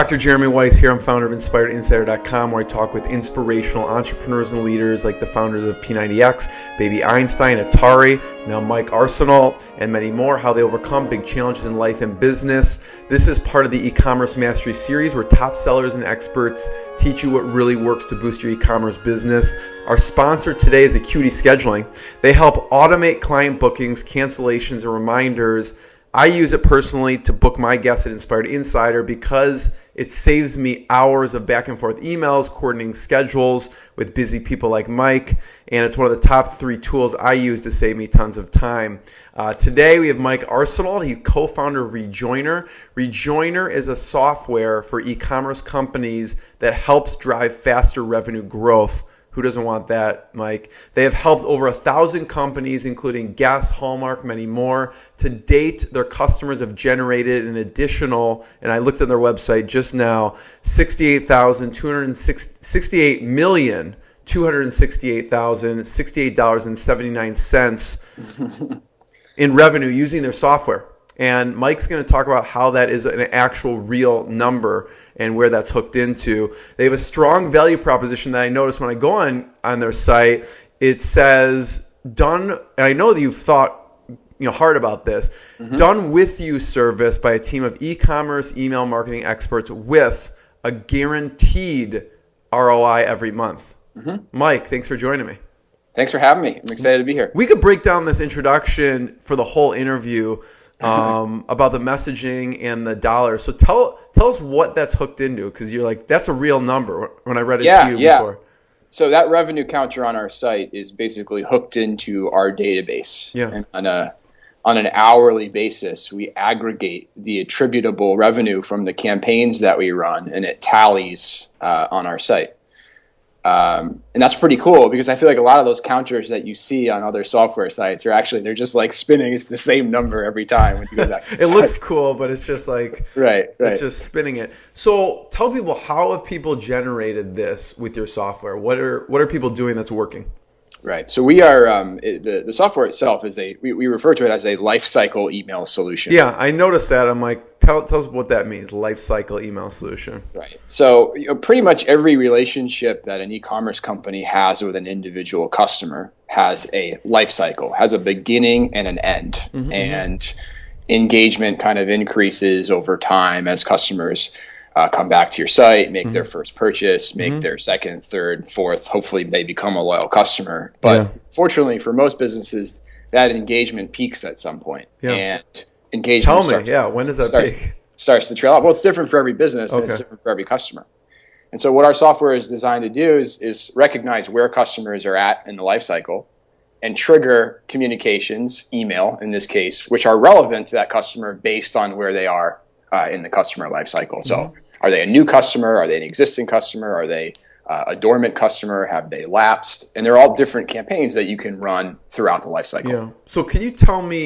Dr. Jeremy Weiss here. I'm founder of InspiredInsider.com, where I talk with inspirational entrepreneurs and leaders like the founders of P90X, Baby Einstein, Atari, now Mike Arsenault, and many more, how they overcome big challenges in life and business. This is part of the e-commerce mastery series where top sellers and experts teach you what really works to boost your e-commerce business. Our sponsor today is Acuity Scheduling. They help automate client bookings, cancellations, and reminders. I use it personally to book my guests at Inspired Insider because it saves me hours of back and forth emails, coordinating schedules with busy people like Mike, and it's one of the top 3 tools I use to save me tons of time. Today we have Mike Arsenault. He's co-founder of Rejoiner. Rejoiner is a software for e-commerce companies that helps drive faster revenue growth. Who doesn't want that, Mike? They have helped over 1,000 companies, including Guess, Hallmark, many more. To date, their customers have generated an additional, and I looked at their website just now, $68,268,268,068.79 in revenue using their software. And Mike's going to talk about how that is an actual real number and where that's hooked into. They have a strong value proposition that I noticed when I go on their site. It says, done, and I know that you've thought hard about this, done with you service by a team of e-commerce email marketing experts with a guaranteed ROI every month. Mike, thanks for joining me. Thanks for having me. I'm excited to be here. We could break down this introduction for the whole interview about the messaging and the dollar. So tell us what that's hooked into, because you're like, that's a real number when I read it to you before. So that revenue counter on our site is basically hooked into our database. And on an hourly basis, we aggregate the attributable revenue from the campaigns that we run, and it tallies on our site. And that's pretty cool, because I feel like a lot of those counters that you see on other software sites they're just like spinning. It's the same number every time when you go back. It looks cool, but it's just like, right. It's just spinning it. So tell people, how have people generated this with your software? What are people doing that's working? Right. So we are, the software itself is we refer to it as a lifecycle email solution. Yeah, I noticed that. I'm like, tell us what that means, lifecycle email solution. Right. So pretty much every relationship that an e-commerce company has with an individual customer has a life cycle, has a beginning and an end. And engagement kind of increases over time as customers come back to your site, make their first purchase, make their second, third, fourth. Hopefully they become a loyal customer. But fortunately for most businesses, that engagement peaks at some point. And engagement when does that peak? Starts to trail off. Well, it's different for every business and it's different for every customer. And so what our software is designed to do is recognize where customers are at in the life cycle and trigger communications, email in this case, which are relevant to that customer based on where they are in the customer life cycle. So are they a new customer? Are they an existing customer? Are they a dormant customer? Have they lapsed? And they're all different campaigns that you can run throughout the life cycle. Yeah. So can you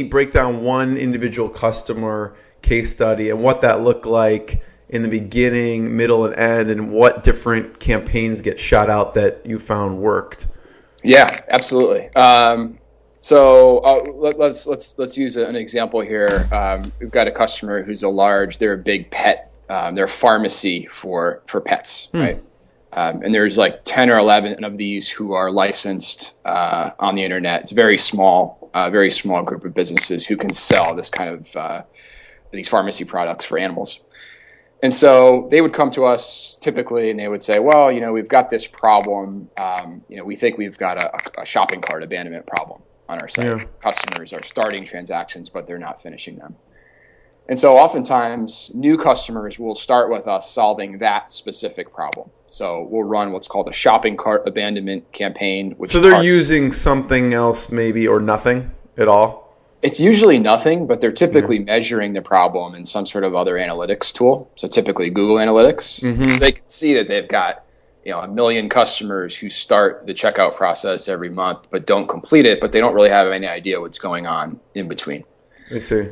break down one individual customer case study and what that looked like in the beginning, middle, and end, and what different campaigns get shot out that you found worked? Yeah, absolutely. So let's use an example here. We've got a customer who's they're a big pet, they're a pharmacy for pets, right? And there's like 10 or 11 of these who are licensed on the internet. It's a very small group of businesses who can sell this kind of these pharmacy products for animals. And so they would come to us typically and they would say, well, we've got this problem. We think we've got a shopping cart abandonment problem on our site. Customers are starting transactions, but they're not finishing them. And so oftentimes new customers will start with us solving that specific problem. So we'll run what's called a shopping cart abandonment campaign. So they're using something else maybe, or nothing at all? It's usually nothing, but they're typically measuring the problem in some sort of other analytics tool. So typically Google Analytics. So they can see that they've got 1 million customers who start the checkout process every month but don't complete it, but they don't really have any idea what's going on in between. I see.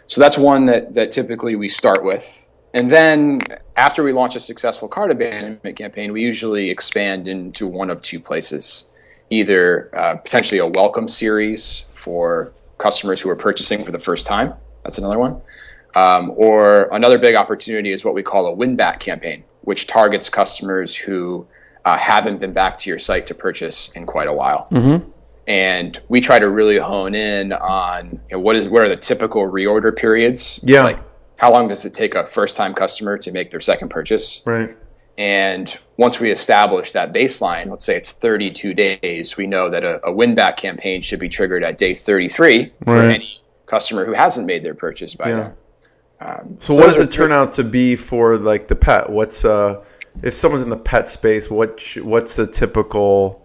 So that's one that typically we start with. And then after we launch a successful cart abandonment campaign, we usually expand into one of two places. Either potentially a welcome series for customers who are purchasing for the first time. That's another one. Or another big opportunity is what we call a win-back campaign, which targets customers who haven't been back to your site to purchase in quite a while. Mm-hmm. And we try to really hone in on what are the typical reorder periods. Yeah. Like how long does it take a first-time customer to make their second purchase? Right. And once we establish that baseline, let's say it's 32 days, we know that a win-back campaign should be triggered at day 33 for any customer who hasn't made their purchase by then. So what does it turn out to be for like the pet? What's if someone's in the pet space, what's the typical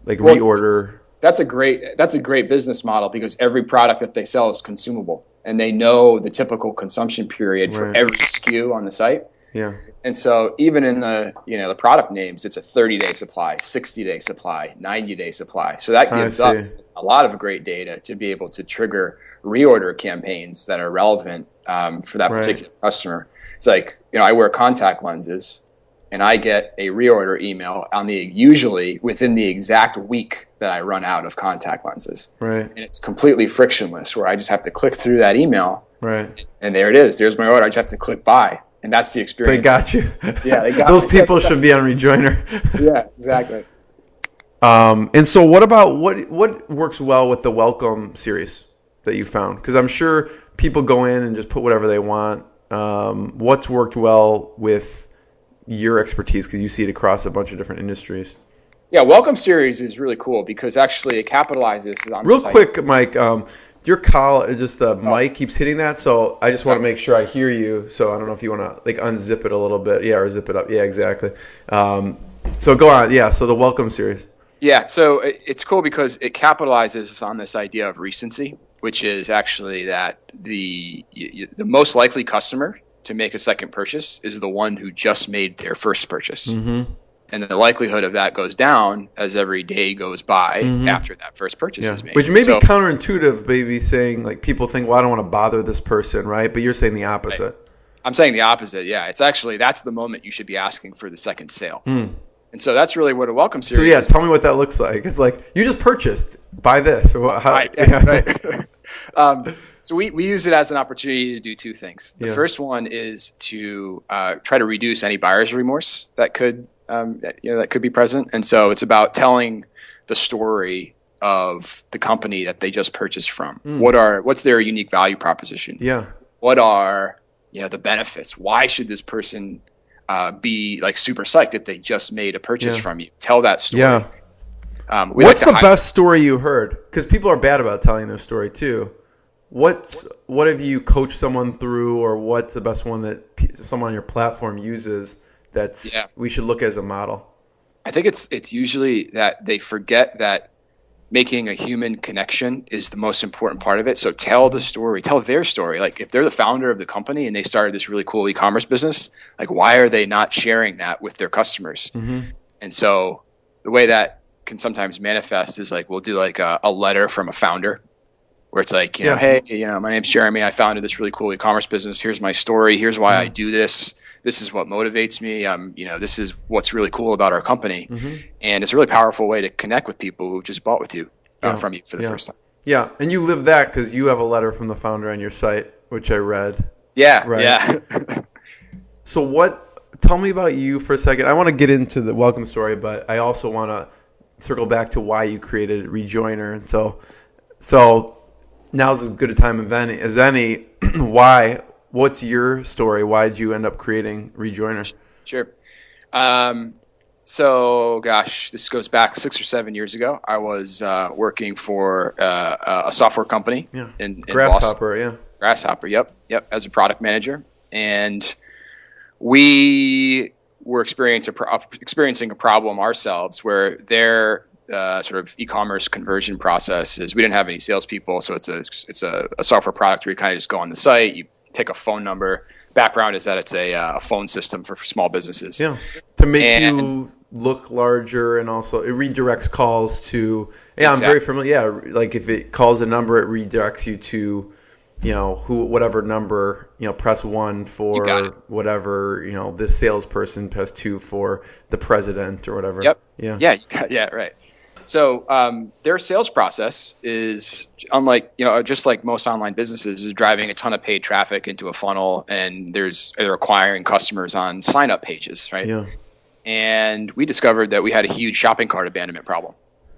like reorder? That's a great business model because every product that they sell is consumable, and they know the typical consumption period for every SKU on the site. Yeah. And so even in the product names, it's a 30-day supply, 60-day supply, 90-day supply. So that gives us a lot of great data to be able to trigger reorder campaigns that are relevant for that particular customer. It's like, I wear contact lenses and I get a reorder email usually within the exact week that I run out of contact lenses. Right. And it's completely frictionless where I just have to click through that email. Right. And there it is. There's my order. I just have to click buy. And that's the experience. They got you. Yeah, they got those people should be on Rejoiner. Yeah, exactly. And so what about what works well with the welcome series that you found? Because I'm sure people go in and just put whatever they want. What's worked well with your expertise, because you see it across a bunch of different industries? Yeah, welcome series is really cool because actually it capitalizes on real quick, Mike. Your call, just the mic keeps hitting that, so I just want to make sure I hear you. So I don't know if you want to like unzip it a little bit, or zip it up. Yeah, exactly. So go on. Yeah, so the welcome series. Yeah, so it's cool because it capitalizes on this idea of recency, which is actually that the most likely customer to make a second purchase is the one who just made their first purchase. Mm-hmm. And the likelihood of that goes down as every day goes by after that first purchase is made. Which may be counterintuitive, maybe saying like people think, well, I don't want to bother this person, right? But you're saying the opposite. Right. I'm saying the opposite, yeah. It's actually, that's the moment you should be asking for the second sale. And so that's really what a welcome series is. So tell me what that looks like. It's like, you just purchased, buy this. Right. So we use it as an opportunity to do two things. The first one is to try to reduce any buyer's remorse that could be present. And so it's about telling the story of the company that they just purchased from. What's their unique value proposition? Yeah. What are the benefits? Why should this person be like super psyched that they just made a purchase from you? Tell that story. Yeah. What's the best story you heard? Because people are bad about telling their story too. What have you coached someone through, or what's the best one that someone on your platform uses that we should look as a model? I think it's usually that they forget that making a human connection is the most important part of it. So tell the story, tell their story. Like if they're the founder of the company and they started this really cool e-commerce business, like why are they not sharing that with their customers? And so the way that can sometimes manifest is like we'll do like a letter from a founder where it's like, hey, my name's Jeremy. I founded this really cool e-commerce business. Here's my story. Here's why I do this. This is what motivates me. This is what's really cool about our company. And it's a really powerful way to connect with people who just bought with you from you for the first time. Yeah, and you live that because you have a letter from the founder on your site, which I read. Yeah, right. Yeah. So tell me about you for a second. I want to get into the welcome story, but I also want to circle back to why you created Rejoiner. And so now's as good a time as any. What's your story? Why did you end up creating Rejoiner? Sure. So, this goes back 6 or 7 years ago. I was working for a software company in Grasshopper, Boston. Grasshopper, yep, as a product manager. And we were experiencing a problem ourselves where their sort of e-commerce conversion process is we didn't have any salespeople, so it's a software product where you kind of just go on the site, you pick a phone number. Background is that it's a phone system for small businesses. Yeah, to make you look larger, and also it redirects calls to. Yeah, exactly. I'm very familiar. Yeah, like if it calls a number, it redirects you to, whatever number. Press 1 for whatever. This salesperson. Press 2 for the president or whatever. Yep. Yeah. Yeah. Right. So their sales process is unlike, just like most online businesses, is driving a ton of paid traffic into a funnel, and they're acquiring customers on sign-up pages, right? Yeah. And we discovered that we had a huge shopping cart abandonment problem,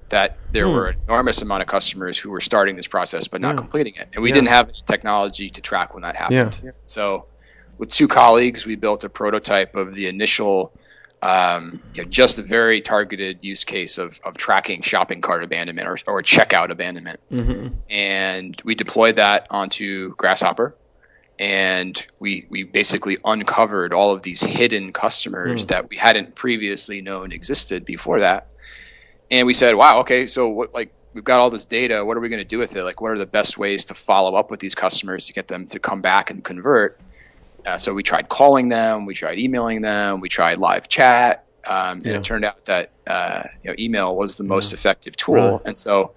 that there were an enormous amount of customers who were starting this process but not completing it. And we didn't have any technology to track when that happened. Yeah. So with 2 colleagues, we built a prototype of the initial just a very targeted use case of tracking shopping cart abandonment or checkout abandonment. Mm-hmm. And we deployed that onto Grasshopper. And we basically uncovered all of these hidden customers that we hadn't previously known existed before that. And we said, wow, okay, so we've got all this data. What are we going to do with it? Like, what are the best ways to follow up with these customers to get them to come back and convert? So we tried calling them, we tried emailing them, we tried live chat, and it turned out that email was the most effective tool. Right. And so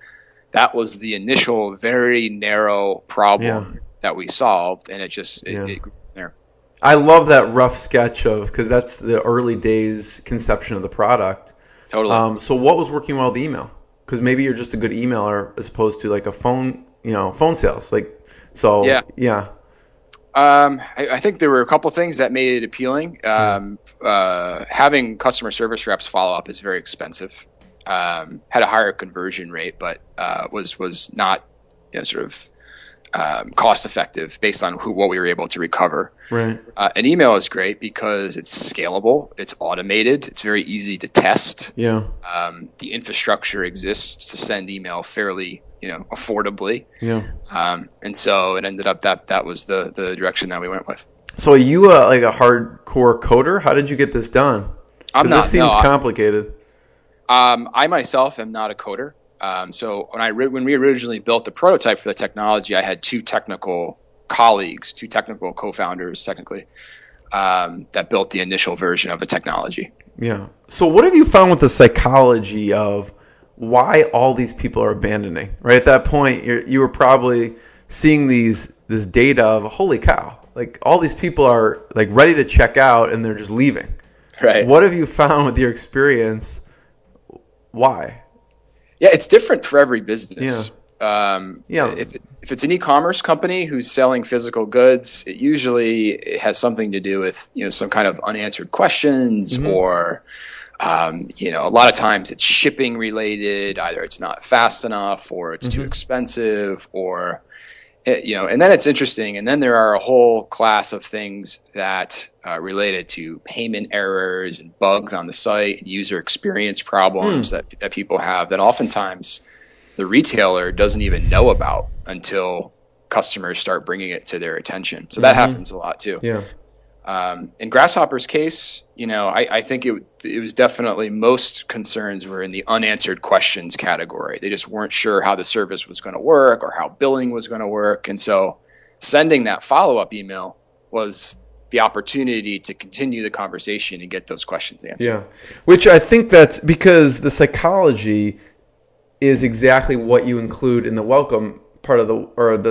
that was the initial very narrow problem that we solved, and it grew from there. I love that rough sketch because that's the early days conception of the product. Totally. So what was working well with email? Because maybe you're just a good emailer as opposed to like a phone sales. I think there were a couple things that made it appealing. Having customer service reps follow up is very expensive. Had a higher conversion rate, but was not cost effective based on what we were able to recover. Right. An email is great because it's scalable, it's automated, it's very easy to test. Yeah. The infrastructure exists to send email fairly affordably. Yeah. And so it ended up that was the direction that we went with. So are you like a hardcore coder? How did you get this done? I'm not. This seems complicated. I myself am not a coder. So when we originally built the prototype for the technology, I had 2 technical colleagues, 2 technical co-founders technically, that built the initial version of the technology. Yeah. So what have you found with the psychology of why all these people are abandoning? Right at that point, you were probably seeing this data of holy cow, like all these people are like ready to check out and they're just leaving. Right. What have you found with your experience? Why? Yeah, it's different for every business. Yeah. If it's an e-commerce company who's selling physical goods, it usually has something to do with some kind of unanswered questions, or a lot of times it's shipping related. Either it's not fast enough, or it's too expensive, or and then it's interesting. And then there are a whole class of things that related to payment errors and bugs on the site and user experience problems that people have that oftentimes the retailer doesn't even know about until customers start bringing it to their attention. So that happens a lot too. Yeah. In Grasshopper's case, I think it was definitely most concerns were in the unanswered questions category. They just weren't sure how the service was going to work or how billing was going to work. And so sending that follow-up email was the opportunity to continue the conversation and get those questions answered. Yeah, which I think that's because the psychology is exactly what you include in the welcome part of the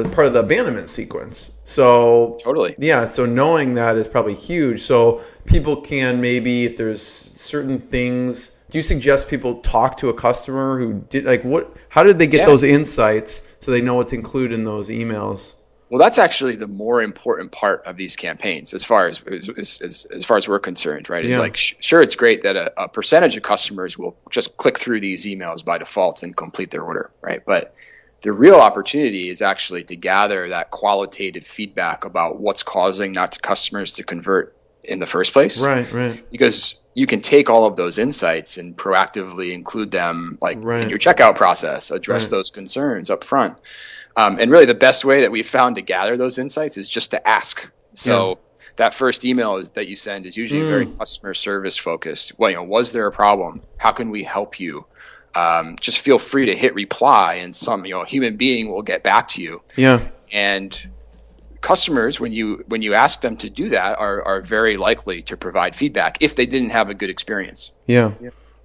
part of the abandonment sequence. So totally. Yeah, so knowing that is probably huge. So people can maybe, if there's certain things, do you suggest people talk to a customer who did how did they get those insights so they know what to include in those emails? Well, that's actually the more important part of these campaigns, as far as we're concerned, right? It's sure, it's great that a percentage of customers will just click through these emails by default and complete their order, right? But the real opportunity is actually to gather that qualitative feedback about what's causing customers to convert in the first place. Right. Because you can take all of those insights and proactively include them in your checkout process, address those concerns up front. And really the best way that we've found to gather those insights is just to ask. So that first email that you send is usually very customer service focused. Well, was there a problem? How can we help you? Just feel free to hit reply, and some human being will get back to you. Yeah. And customers, when you ask them to do that, are very likely to provide feedback if they didn't have a good experience. Yeah.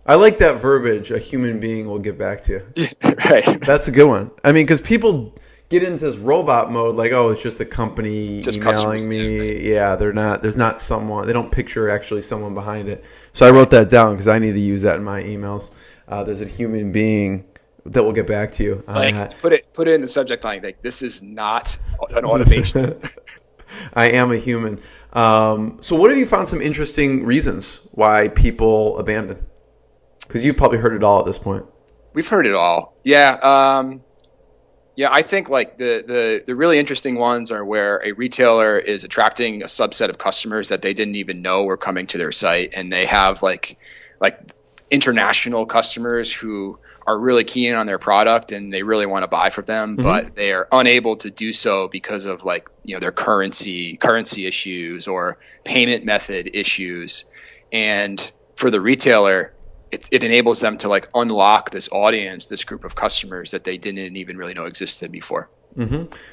I like that verbiage. A human being will get back to you. Right. That's a good one. I mean, because people get into this robot mode, like, oh, it's just a company just emailing me. Yeah, they're not. There's not someone. They don't picture actually someone behind it. So I wrote that down because I need to use that in my emails. there's a human being that will get back to you on Like that. put it in the subject line. Like this is not an automation. I am a human. So what have you found some interesting reasons why people abandon? Because you've probably heard it all at this point. We've heard it all. Yeah. Yeah, I think like the really interesting ones are where a retailer is attracting a subset of customers that they didn't even know were coming to their site, and they have like international customers who are really keen on their product and they really want to buy from them, but they are unable to do so because of like, their currency issues or payment method issues. And for the retailer, it enables them to like unlock this audience, this group of customers that they didn't even really know existed before.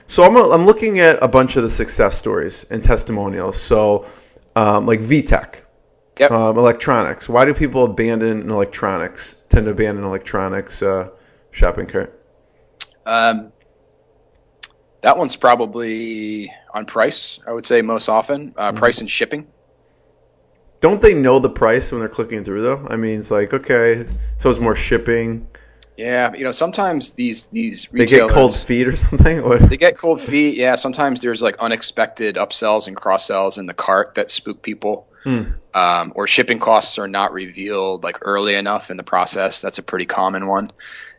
So I'm looking at a bunch of the success stories and testimonials. So like VTech, Yep. Electronics. Why do people abandon in electronics? Tend to abandon electronics shopping cart? That one's probably on price, I would say most often. Price and shipping. Don't they know the price when they're clicking through though? I mean, it's like, okay, so it's more shipping. Yeah, sometimes these retailers, They get cold feet or something? They get cold feet. Yeah, sometimes there's like unexpected upsells and cross-sells in the cart that spook people. Or shipping costs are not revealed like early enough in the process. That's a pretty common one.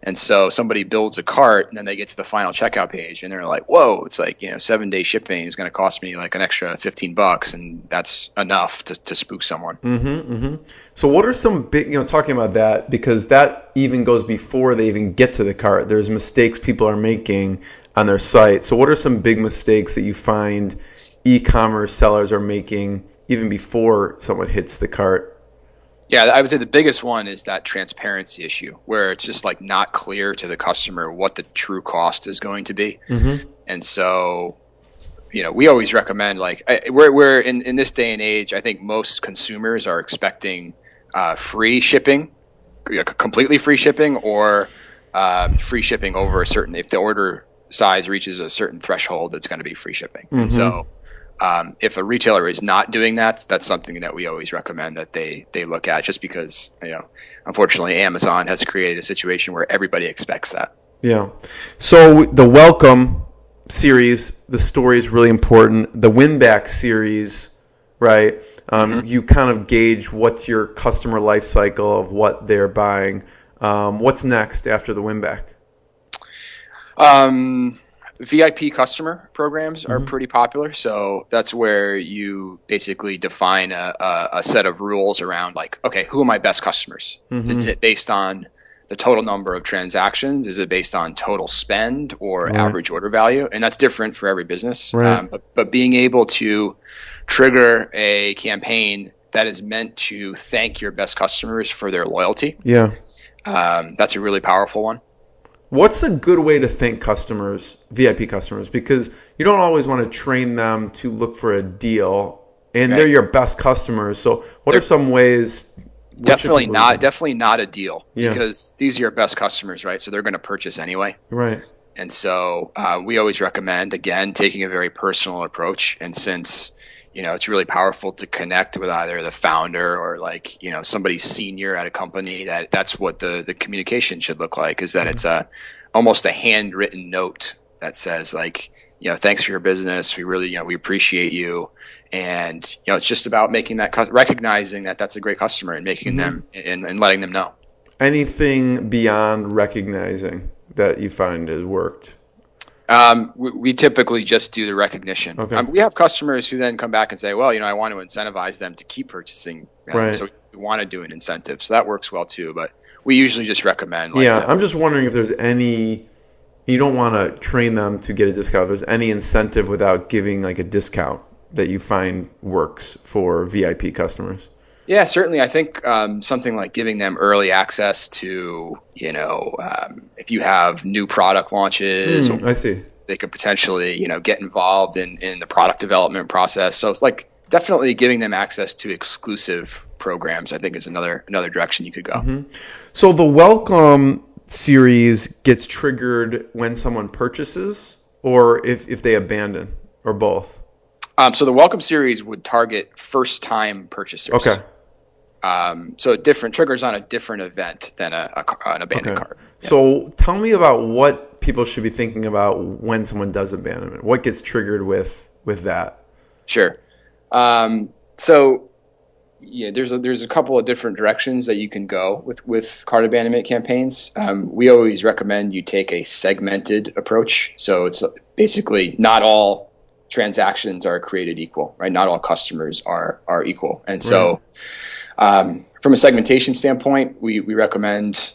And so somebody builds a cart and then they get to the final checkout page and they're like, whoa, it's like, 7-day shipping is going to cost me like an extra $15, and that's enough to spook someone. So what are some big, talking about that, because that even goes before they even get to the cart. There's mistakes people are making on their site. So what are some big mistakes that you find e-commerce sellers are making even before someone hits the cart? Yeah, I would say the biggest one is that transparency issue where it's just like not clear to the customer what the true cost is going to be. And so, we always recommend like we're in this day and age, I think most consumers are expecting free shipping, completely free shipping, or free shipping over a certain, if the order size reaches a certain threshold, it's going to be free shipping. And so if a retailer is not doing that, that's something that we always recommend that they look at, just because, unfortunately, Amazon has created a situation where everybody expects that. Yeah. So the welcome series, the story is really important. The win back series, right? You kind of gauge what's your customer life cycle of what they're buying. What's next after the win back? VIP customer programs are pretty popular. So that's where you basically define a set of rules around like, okay, who are my best customers? Is it based on the total number of transactions? Is it based on total spend or average order value? And that's different for every business. But being able to trigger a campaign that is meant to thank your best customers for their loyalty. Yeah. That's a really powerful one. What's a good way to thank customers, VIP customers? Because you don't always want to train them to look for a deal, and they're your best customers. So what are some ways? Definitely not a deal, because these are your best customers, right? So they're going to purchase anyway. Right. And so we always recommend, again, taking a very personal approach. And since, it's really powerful to connect with either the founder or like, somebody senior at a company, that's what the communication should look like, is that it's almost a handwritten note that says like, thanks for your business. We really, we appreciate you. And, it's just about making that, recognizing that that's a great customer and making them and letting them know. Anything beyond recognizing that you find has worked? We typically just do the recognition. Okay. We have customers who then come back and say, well, I want to incentivize them to keep purchasing. So we want to do an incentive. So that works well too. But we usually just recommend. I'm just wondering if there's any, you don't want to train them to get a discount. If there's any incentive without giving like a discount that you find works for VIP customers. Yeah, certainly. I think something like giving them early access to, if you have new product launches, I see. They could potentially, get involved in the product development process. So it's like definitely giving them access to exclusive programs, I think, is another direction you could go. So the welcome series gets triggered when someone purchases, or if they abandon, or both? So the welcome series would target first-time purchasers. Okay. So different triggers on a different event than an abandoned Okay. cart. Yeah. So tell me about what people should be thinking about when someone does abandonment. What gets triggered with that? Sure. So there's a couple of different directions that you can go with cart abandonment campaigns. We always recommend you take a segmented approach. So it's basically not all transactions are created equal, right? Not all customers are equal. And so from a segmentation standpoint, we recommend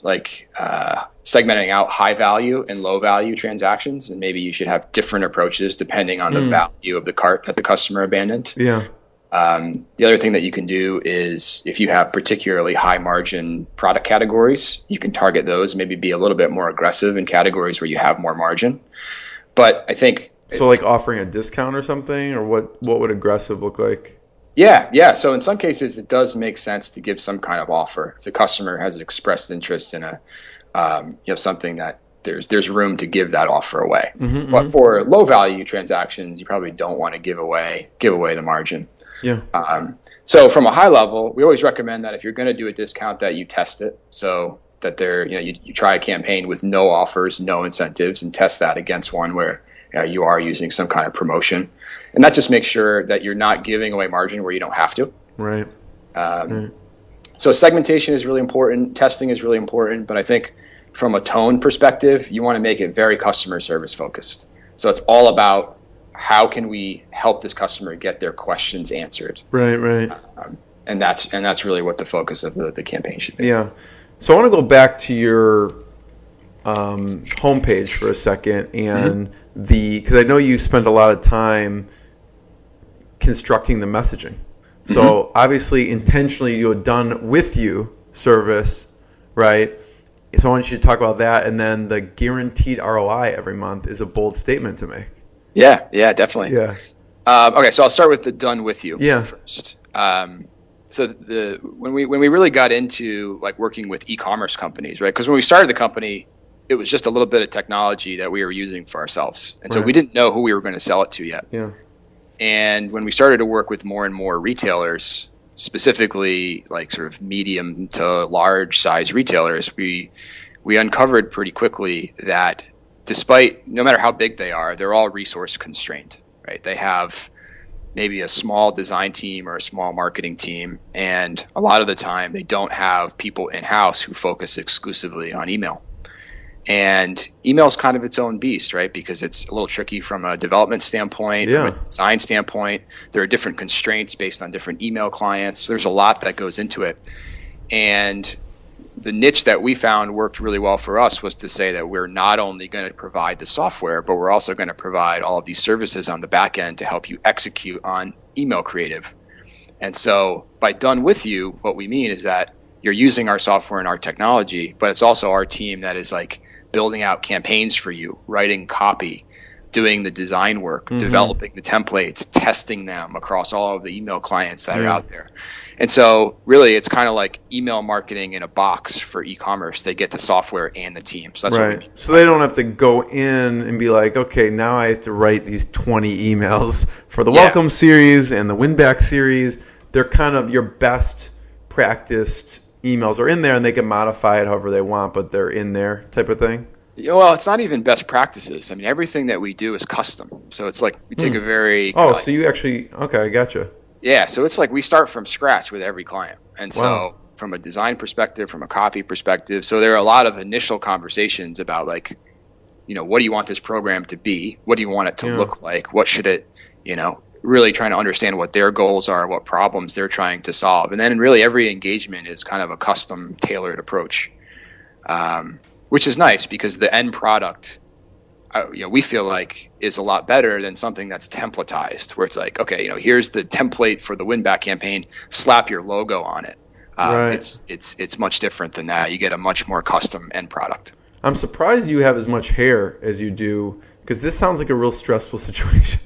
segmenting out high value and low value transactions. And maybe you should have different approaches depending on the value of the cart that the customer abandoned. Yeah. The other thing that you can do is if you have particularly high margin product categories, you can target those, maybe be a little bit more aggressive in categories where you have more margin. But I think... So like offering a discount or something, or what would aggressive look like? Yeah. So in some cases, it does make sense to give some kind of offer. If the customer has expressed interest in something that there's room to give that offer away. But for low value transactions, you probably don't want to give away the margin. Yeah. So from a high level, we always recommend that if you're going to do a discount, that you test it, so that you try a campaign with no offers, no incentives, and test that against one where you are using some kind of promotion, and that just makes sure that you're not giving away margin where you don't have to. Right. So segmentation is really important. Testing is really important, but I think from a tone perspective, you want to make it very customer service focused. So it's all about how can we help this customer get their questions answered. Right. And that's really what the focus of the campaign should be. Yeah. So I want to go back to your homepage for a second, and because I know you spent a lot of time constructing the messaging. So obviously, intentionally, you had done with you service, right? So I want you to talk about that, and then the guaranteed ROI every month is a bold statement to make. Yeah, definitely. Yeah. Okay, so I'll start with the done with you first. So when we really got into like working with e-commerce companies, right? Because when we started the company, it was just a little bit of technology that we were using for ourselves, and so we didn't know who we were going to sell it to yet. Yeah. And when we started to work with more and more retailers, specifically like sort of medium to large size retailers, we uncovered pretty quickly that no matter how big they are, they're all resource constrained, right? They have maybe a small design team or a small marketing team, and a lot of the time they don't have people in-house who focus exclusively on email. And email is kind of its own beast, right? Because it's a little tricky from a development standpoint, from a design standpoint. There are different constraints based on different email clients. There's a lot that goes into it. And the niche that we found worked really well for us was to say that we're not only going to provide the software, but we're also going to provide all of these services on the back end to help you execute on email creative. And so by done with you, what we mean is that you're using our software and our technology, but it's also our team that is like building out campaigns for you, writing copy, doing the design work, developing the templates, testing them across all of the email clients that are out there. And so really it's kind of like email marketing in a box for e-commerce. They get the software and the team. So that's what we mean. So they don't have to go in and be like, okay, now I have to write these 20 emails for the welcome series and the win back series. They're kind of your best practiced emails are in there, and they can modify it however they want, but they're in there type of thing. Well, it's not even best practices. I mean, everything that we do is custom. So it's like we take a very... so you actually... Okay, I gotcha. Yeah, so it's like we start from scratch with every client. And so from a design perspective, from a copy perspective, so there are a lot of initial conversations about like, what do you want this program to be? What do you want it to look like? What should it, really trying to understand what their goals are, what problems they're trying to solve. And then really every engagement is kind of a custom tailored approach, which is nice because the end product, we feel like is a lot better than something that's templatized, where it's like, okay, here's the template for the win-back campaign, slap your logo on it. It's much different than that. You get a much more custom end product. I'm surprised you have as much hair as you do, because this sounds like a real stressful situation.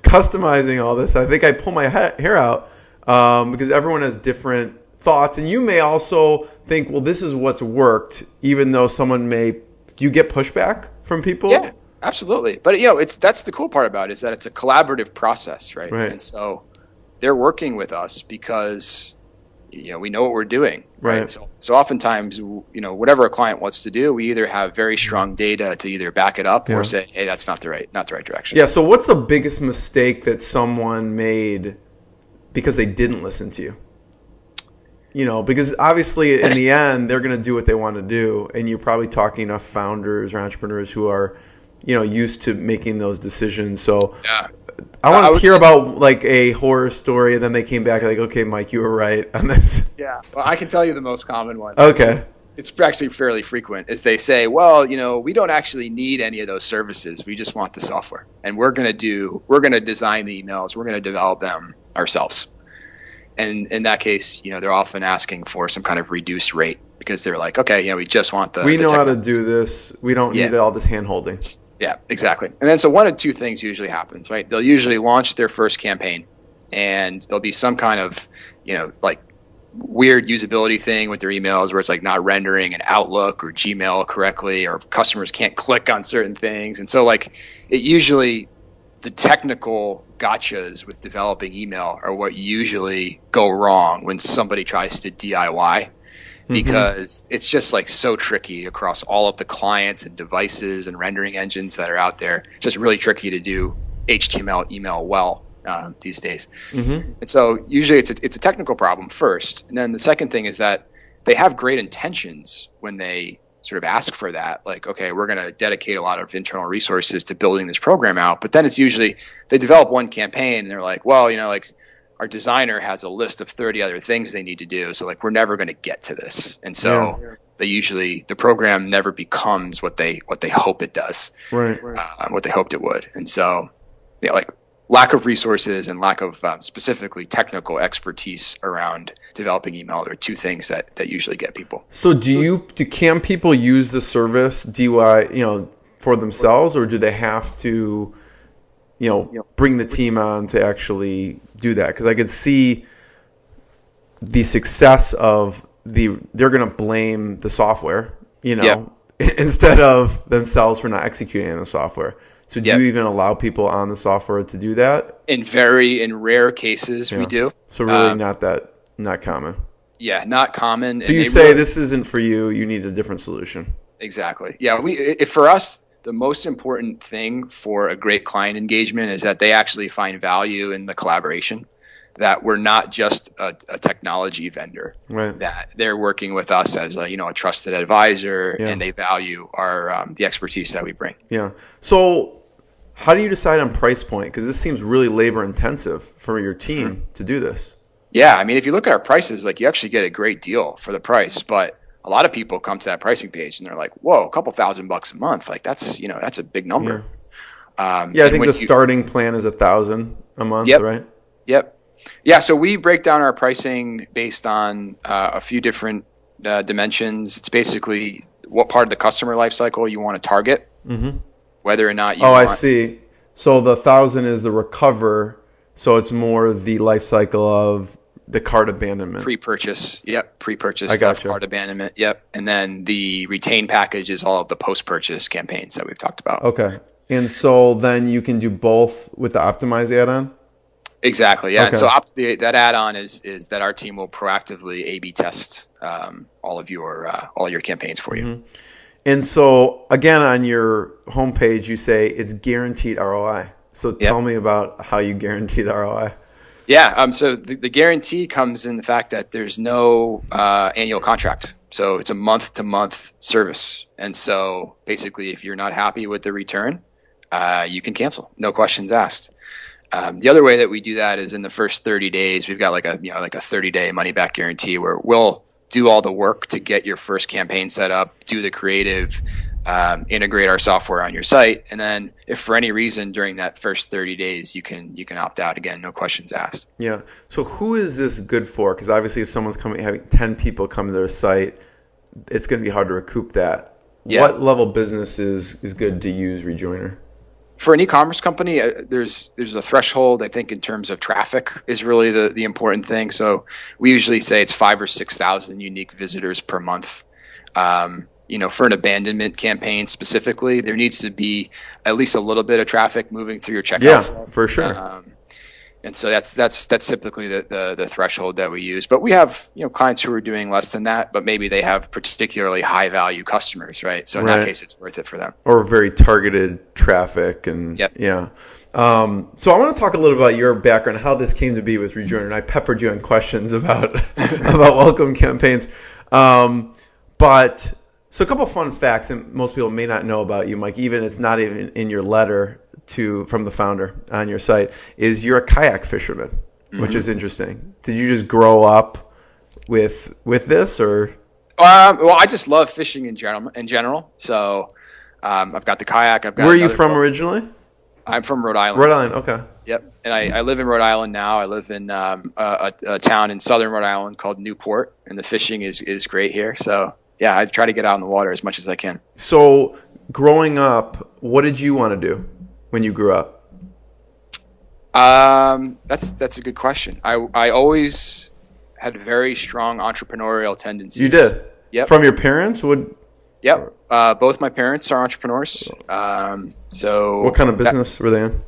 Customizing all this, I think I pull my hair out because everyone has different thoughts, and you may also think, well, this is what's worked, even though someone may. Do you get pushback from people? Yeah, absolutely. But that's the cool part about it, is that it's a collaborative process, right? And so they're working with us because we know what we're doing, right? Right. So oftentimes, whatever a client wants to do, we either have very strong data to either back it up or say, hey, that's not the right direction. Yeah. So what's the biggest mistake that someone made because they didn't listen to you? Because obviously in the end, they're going to do what they want to do. And you're probably talking to founders or entrepreneurs who are, used to making those decisions. So I want to hear about like a horror story. And then they came back like, okay, Mike, you were right on this. Yeah. Well, I can tell you the most common one. Okay. It's actually fairly frequent is they say, well, we don't actually need any of those services. We just want the software and we're going to design the emails. We're going to develop them ourselves. And in that case, they're often asking for some kind of reduced rate because they're like, okay, we just want we know how to do this. We don't need all this hand holding. Yeah, exactly. And then so one of two things usually happens, right? They'll usually launch their first campaign and there'll be some kind of, like weird usability thing with their emails where it's like not rendering an Outlook or Gmail correctly, or customers can't click on certain things. And so like it usually, the technical gotchas with developing email are what usually go wrong when somebody tries to DIY, because it's just like so tricky across all of the clients and devices and rendering engines that are out there. It's just really tricky to do HTML email well these days. And so usually it's a technical problem first. And then the second thing is that they have great intentions when they sort of ask for that, like, okay, we're going to dedicate a lot of internal resources to building this program out. But then it's usually they develop one campaign and they're like, well, like our designer has a list of 30 other things they need to do. So like, we're never going to get to this. And so the program never becomes what they hope it does, right. What they hoped it would. And so like lack of resources and lack of specifically technical expertise around developing email are two things that usually get people. So can people use the service for themselves, or do they have to bring the team on to actually do that? Because I could see the success of they're going to blame the software, instead of themselves for not executing on the software. So do you even allow people on the software to do that? In rare cases, we do. So really not common. Yeah, not common. So you say this isn't for you, you need a different solution. Exactly. Yeah, for us, the most important thing for a great client engagement is that they actually find value in the collaboration, that we're not just a technology vendor, right. That they're working with us as a trusted advisor, and they value our the expertise that we bring. Yeah. So how do you decide on price point? Because this seems really labor intensive for your team to do this. Yeah, I mean, if you look at our prices, like you actually get a great deal for the price, but a lot of people come to that pricing page and they're like, "Whoa, a couple $1,000 a month! Like that's a big number." I think the starting plan is $1,000 a month, right? Yep. Yeah, so we break down our pricing based on a few different dimensions. It's basically what part of the customer lifecycle you want to target, whether or not you want... I see. So the 1,000 is the recover, so it's more the lifecycle of the cart abandonment. Pre-purchase stuff, cart abandonment, and then the retain package is all of the post-purchase campaigns that we've talked about. Okay, and so then you can do both with the optimize add-on? Exactly, yeah. Okay. And so that add-on is that our team will proactively A/B test all your campaigns for you. And so again, on your homepage, you say it's guaranteed ROI. So tell me about how you guarantee the ROI. Yeah. So the guarantee comes in the fact that there's no annual contract. So it's a month-to-month service. And so basically, if you're not happy with the return, you can cancel. No questions asked. The other way that we do that is in the first 30 days, we've got like a 30-day money-back guarantee where we'll do all the work to get your first campaign set up, do the creative, integrate our software on your site, and then if for any reason during that first 30 days you can opt out, again, no questions asked. Yeah. So who is this good for? Because obviously, if someone's having 10 people come to their site, it's going to be hard to recoup that. Yeah. What level business is good to use Rejoiner? For an e-commerce company, there's a threshold, I think, in terms of traffic is really the important thing. So we usually say it's 5,000 or 6,000 unique visitors per month. For an abandonment campaign specifically, there needs to be at least a little bit of traffic moving through your checkout flow. For sure. And so that's typically the threshold that we use. But we have clients who are doing less than that, but maybe they have particularly high value customers, right? So in that case, it's worth it for them. Or very targeted traffic, and yeah. So I want to talk a little about your background, how this came to be with Rejoiner. And I peppered you on questions about welcome campaigns. But so a couple of fun facts, and most people may not know about you, Mike. Even it's not even in your letter from the founder on your site, is you're a kayak fisherman, which is interesting. Did you just grow up with this, or? Well, I just love fishing in general. So I've got the kayak. Where are you from originally? I'm from Rhode Island. Rhode Island, okay. Yep, and I live in Rhode Island now. I live in a town in southern Rhode Island called Newport, and the fishing is great here. So yeah, I try to get out in the water as much as I can. So growing up, what did you want to do when you grew up? That's a good question. I always had very strong entrepreneurial tendencies. You did? Yep. From your parents? Yep. Both my parents are entrepreneurs. So what kind of business were they in?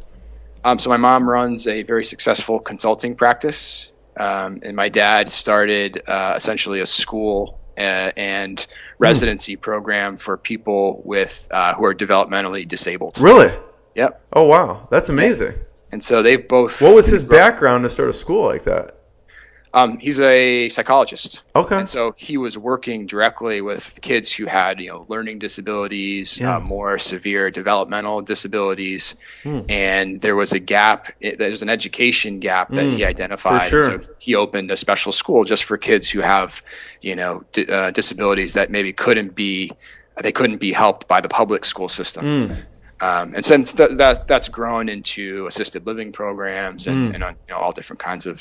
So my mom runs a very successful consulting practice, and my dad started essentially a school and residency program for people with who are developmentally disabled. Really? Yep. Oh wow, that's amazing. Yep. And so they've both. What was his background to start a school like that? He's a psychologist. Okay. And so he was working directly with kids who had, learning disabilities, more severe developmental disabilities. And there was a gap. There was an education gap that he identified. For sure. And so he opened a special school just for kids who have, disabilities that maybe couldn't be helped by the public school system. And since that's grown into assisted living programs and all different kinds of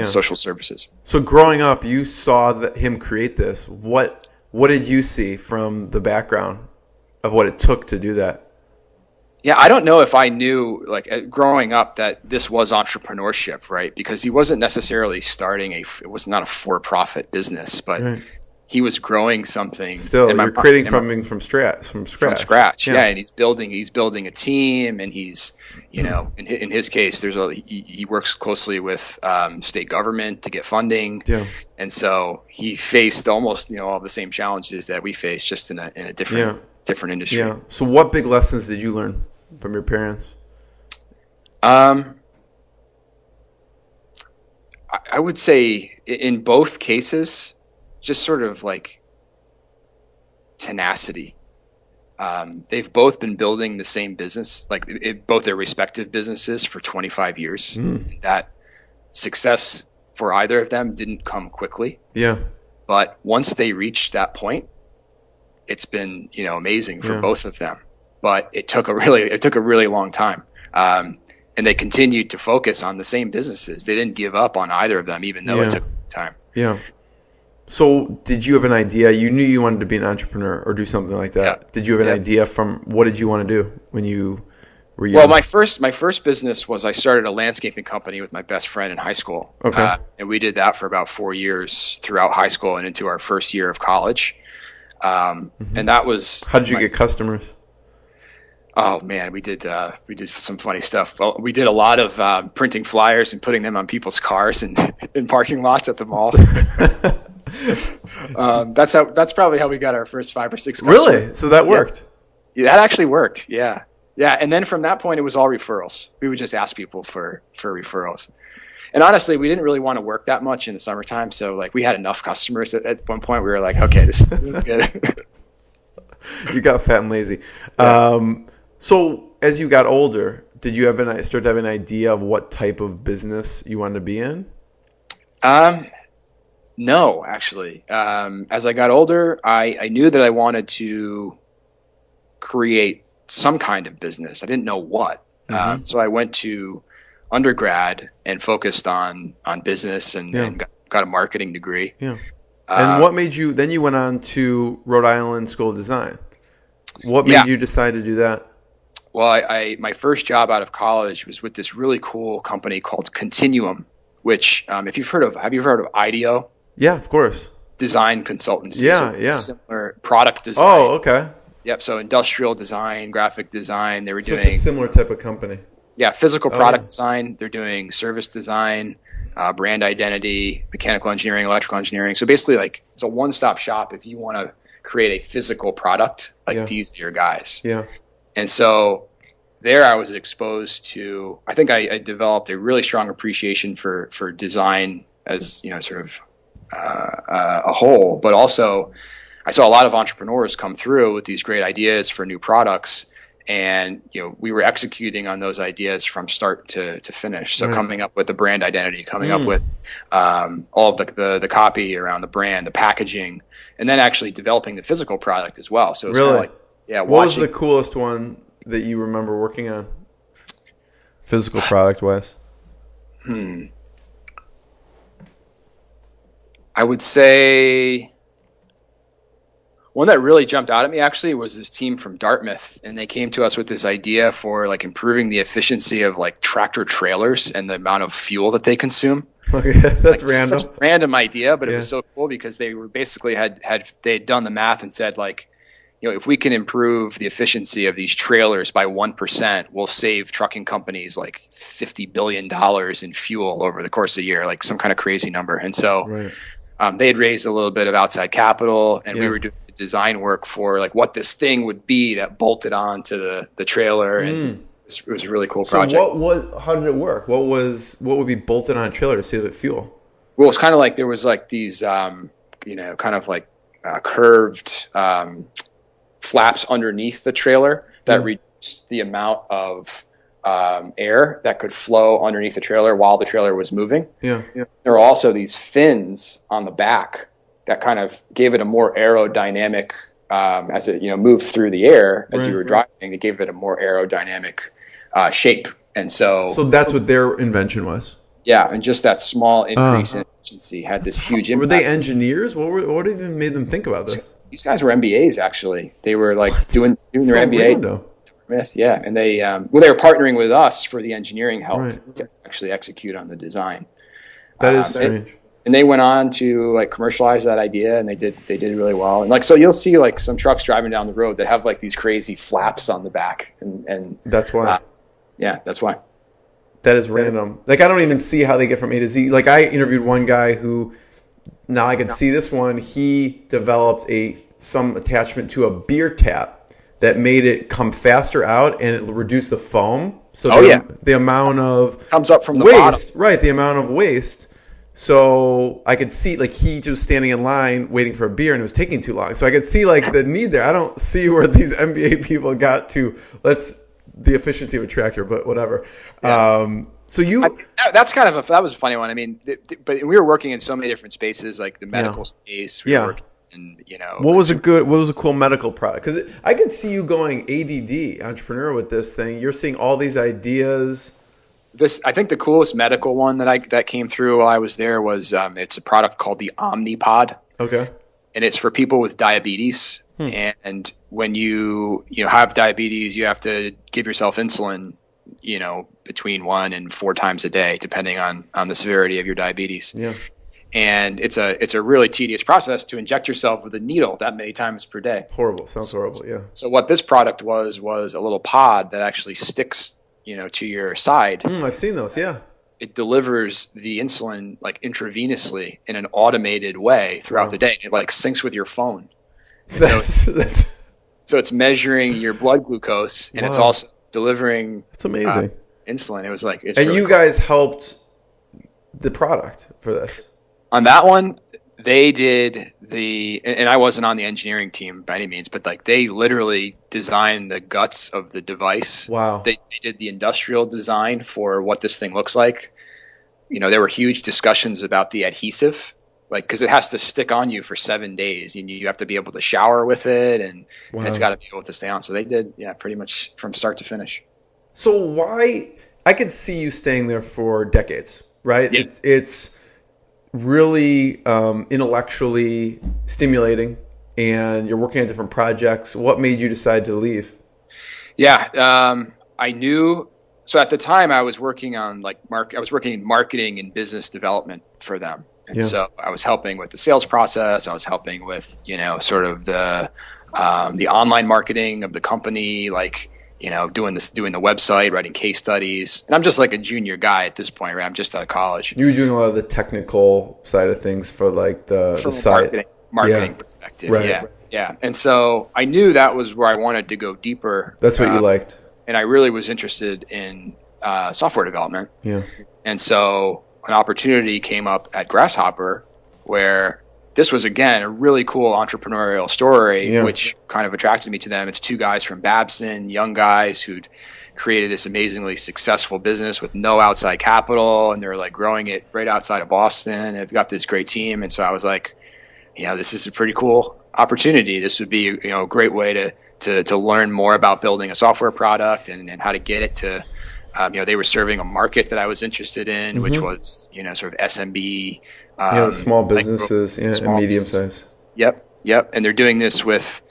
social services. So growing up, you saw him create this. What did you see from the background of what it took to do that? Yeah, I don't know if I knew, growing up, that this was entrepreneurship, right? Because he wasn't necessarily starting it was not a for-profit business, but. Right. He was growing something. Still, you're creating from scratch. From scratch, yeah. And he's building a team, and he's, in his case, he works closely with state government to get funding. Yeah. And so he faced almost, all the same challenges that we face, just in a different industry. Yeah. So what big lessons did you learn from your parents? I would say in both cases, just sort of like tenacity. They've both been building the same business, both their respective businesses, for 25 years. That success for either of them didn't come quickly. Yeah. But once they reached that point, it's been, amazing for both of them. But it took a really long time. And they continued to focus on the same businesses. They didn't give up on either of them, even though it took time. Yeah. So did you have an idea? You knew you wanted to be an entrepreneur or do something like that. Yeah. Did you have an idea from what did you want to do when you were young? Well, my first business was I started a landscaping company with my best friend in high school. Okay. And we did that for about 4 years throughout high school and into our first year of college. And that was. How did you get customers? Oh man, we did some funny stuff. Well, we did a lot of printing flyers and putting them on people's cars and in parking lots at the mall. That's probably how we got our first 5 or 6 customers. Really? So that worked? Yeah, that actually worked. Yeah. And then from that point, it was all referrals. We would just ask people for referrals. And honestly, we didn't really want to work that much in the summertime. So we had enough customers at one point. We were like, okay, this is good. You got fat and lazy. Yeah. So as you got older, did you start to have an idea of what type of business you wanted to be in? No, actually. As I got older, I knew that I wanted to create some kind of business. I didn't know what. So I went to undergrad and focused on business and got a marketing degree. Yeah. And what made you, then you went on to Rhode Island School of Design. What made you decide to do that? Well, my first job out of college was with this really cool company called Continuum, which have you heard of IDEO? Yeah, of course. Design consultancy. Yeah. Similar product design. Oh, okay. Yep. So industrial design, graphic design. They were doing it's a similar type of company. Yeah, physical product design. They're doing service design, brand identity, mechanical engineering, electrical engineering. So basically, like, it's a one-stop shop if you want to create a physical product. Like, these are your guys. Yeah. And so there I was exposed to, I think I developed a really strong appreciation for design as, sort of a whole, but also I saw a lot of entrepreneurs come through with these great ideas for new products. And, we were executing on those ideas from start to finish. So coming up with the brand identity, coming up with all of the copy around the brand, the packaging, and then actually developing the physical product as well. So it's really? Kind of like, yeah. What was the coolest one that you remember working on, physical product wise? I would say one that really jumped out at me actually was this team from Dartmouth, and they came to us with this idea for like improving the efficiency of like tractor trailers and the amount of fuel that they consume. Okay, that's like, random. Such a random idea, but it was so cool because they were basically had done the math and said, like, if we can improve the efficiency of these trailers by 1%, we'll save trucking companies like $50 billion in fuel over the course of a year, like some kind of crazy number. And so they had raised a little bit of outside capital, and we were doing the design work for like what this thing would be that bolted onto the trailer. And it was a really cool project. So how did it work? What would be bolted on a trailer to save it fuel? Well, it's kind of like there was like these, kind of like curved flaps underneath the trailer that reduced the amount of air that could flow underneath the trailer while the trailer was moving. Yeah. There were also these fins on the back that kind of gave it a more aerodynamic, as it moved through the air as you were driving. It gave it a more aerodynamic shape, and so that's what their invention was. Yeah, and just that small increase in efficiency had this huge impact. Were they engineers? What even made them think about this? These guys were MBAs actually. They were like doing their MBA. Yeah, and they were partnering with us for the engineering help to actually execute on the design. That is strange. And they went on to like commercialize that idea, and they did really well. And like, so you'll see like some trucks driving down the road that have like these crazy flaps on the back, and that's why. That's why. That is random. Like, I don't even see how they get from A to Z. Like, I interviewed one guy who, now I can see this one. He developed some attachment to a beer tap that made it come faster out, and it reduced the foam. So the amount of comes up from the waste, bottom. The amount of waste. So I could see, like, he just standing in line waiting for a beer, and it was taking too long. So I could see, like, the need there. I don't see where these MBA people got to the efficiency of a tractor, but whatever. Yeah. That was a funny one. I mean, but we were working in so many different spaces, like the medical space. We were working in, what was a cool medical product? Because I could see you going ADD, entrepreneur, with this thing. You're seeing all these ideas. I think the coolest medical one that came through while I was there was it's a product called the Omnipod. Okay. And it's for people with diabetes. And when you have diabetes, you have to give yourself insulin, between 1 and 4 times a day, depending on the severity of your diabetes. Yeah. And it's a really tedious process to inject yourself with a needle that many times per day. Horrible. Sounds horrible. Yeah. So what this product was a little pod that actually sticks, to your side. I've seen those. Yeah. It delivers the insulin like intravenously in an automated way throughout the day. It like syncs with your phone. So it's measuring your blood glucose, and it's also delivering. That's amazing. Insulin. It was like, and really you guys helped the product for this. On that one, they did and I wasn't on the engineering team by any means, but like they literally designed the guts of the device. Wow. They did the industrial design for what this thing looks like. There were huge discussions about the adhesive, like, because it has to stick on you for 7 days, and you have to be able to shower with it, and it's got to be able to stay on. So they did, pretty much from start to finish. So I could see you staying there for decades, right? Yeah. It's really intellectually stimulating, and you're working on different projects. What made you decide to leave? Yeah, I knew. So at the time, I was working on I was working in marketing and business development for them, and so I was helping with the sales process. I was helping with sort of the online marketing of the company, like doing the website, writing case studies. And I'm just like a junior guy at this point, right? I'm just out of college. You were doing a lot of the technical side of things for like the site. Marketing perspective. Right. Yeah. And so I knew that was where I wanted to go deeper. That's what you liked. And I really was interested in software development. Yeah. And so an opportunity came up at Grasshopper where this was, again, a really cool entrepreneurial story, which kind of attracted me to them. It's two guys from Babson, young guys who'd created this amazingly successful business with no outside capital, and they're like growing it right outside of Boston. And they've got this great team. And so I was like, this is a pretty cool opportunity. This would be a great way to learn more about building a software product and how to get it to they were serving a market that I was interested in, which was sort of SMB, small businesses, and medium size. Yep. And they're doing this with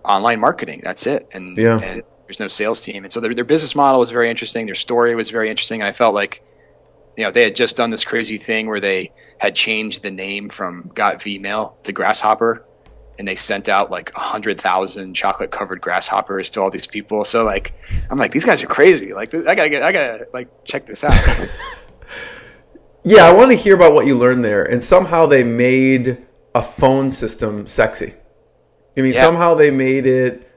online marketing. That's it. And there's no sales team. And so their business model was very interesting. Their story was very interesting. And I felt like they had just done this crazy thing where they had changed the name from Got Vmail to Grasshopper, and they sent out like 100,000 chocolate covered grasshoppers to all these people. So like, I'm like, these guys are crazy. Like, I gotta like check this out. Yeah, I want to hear about what you learned there. And somehow they made a phone system sexy. I mean, somehow they made it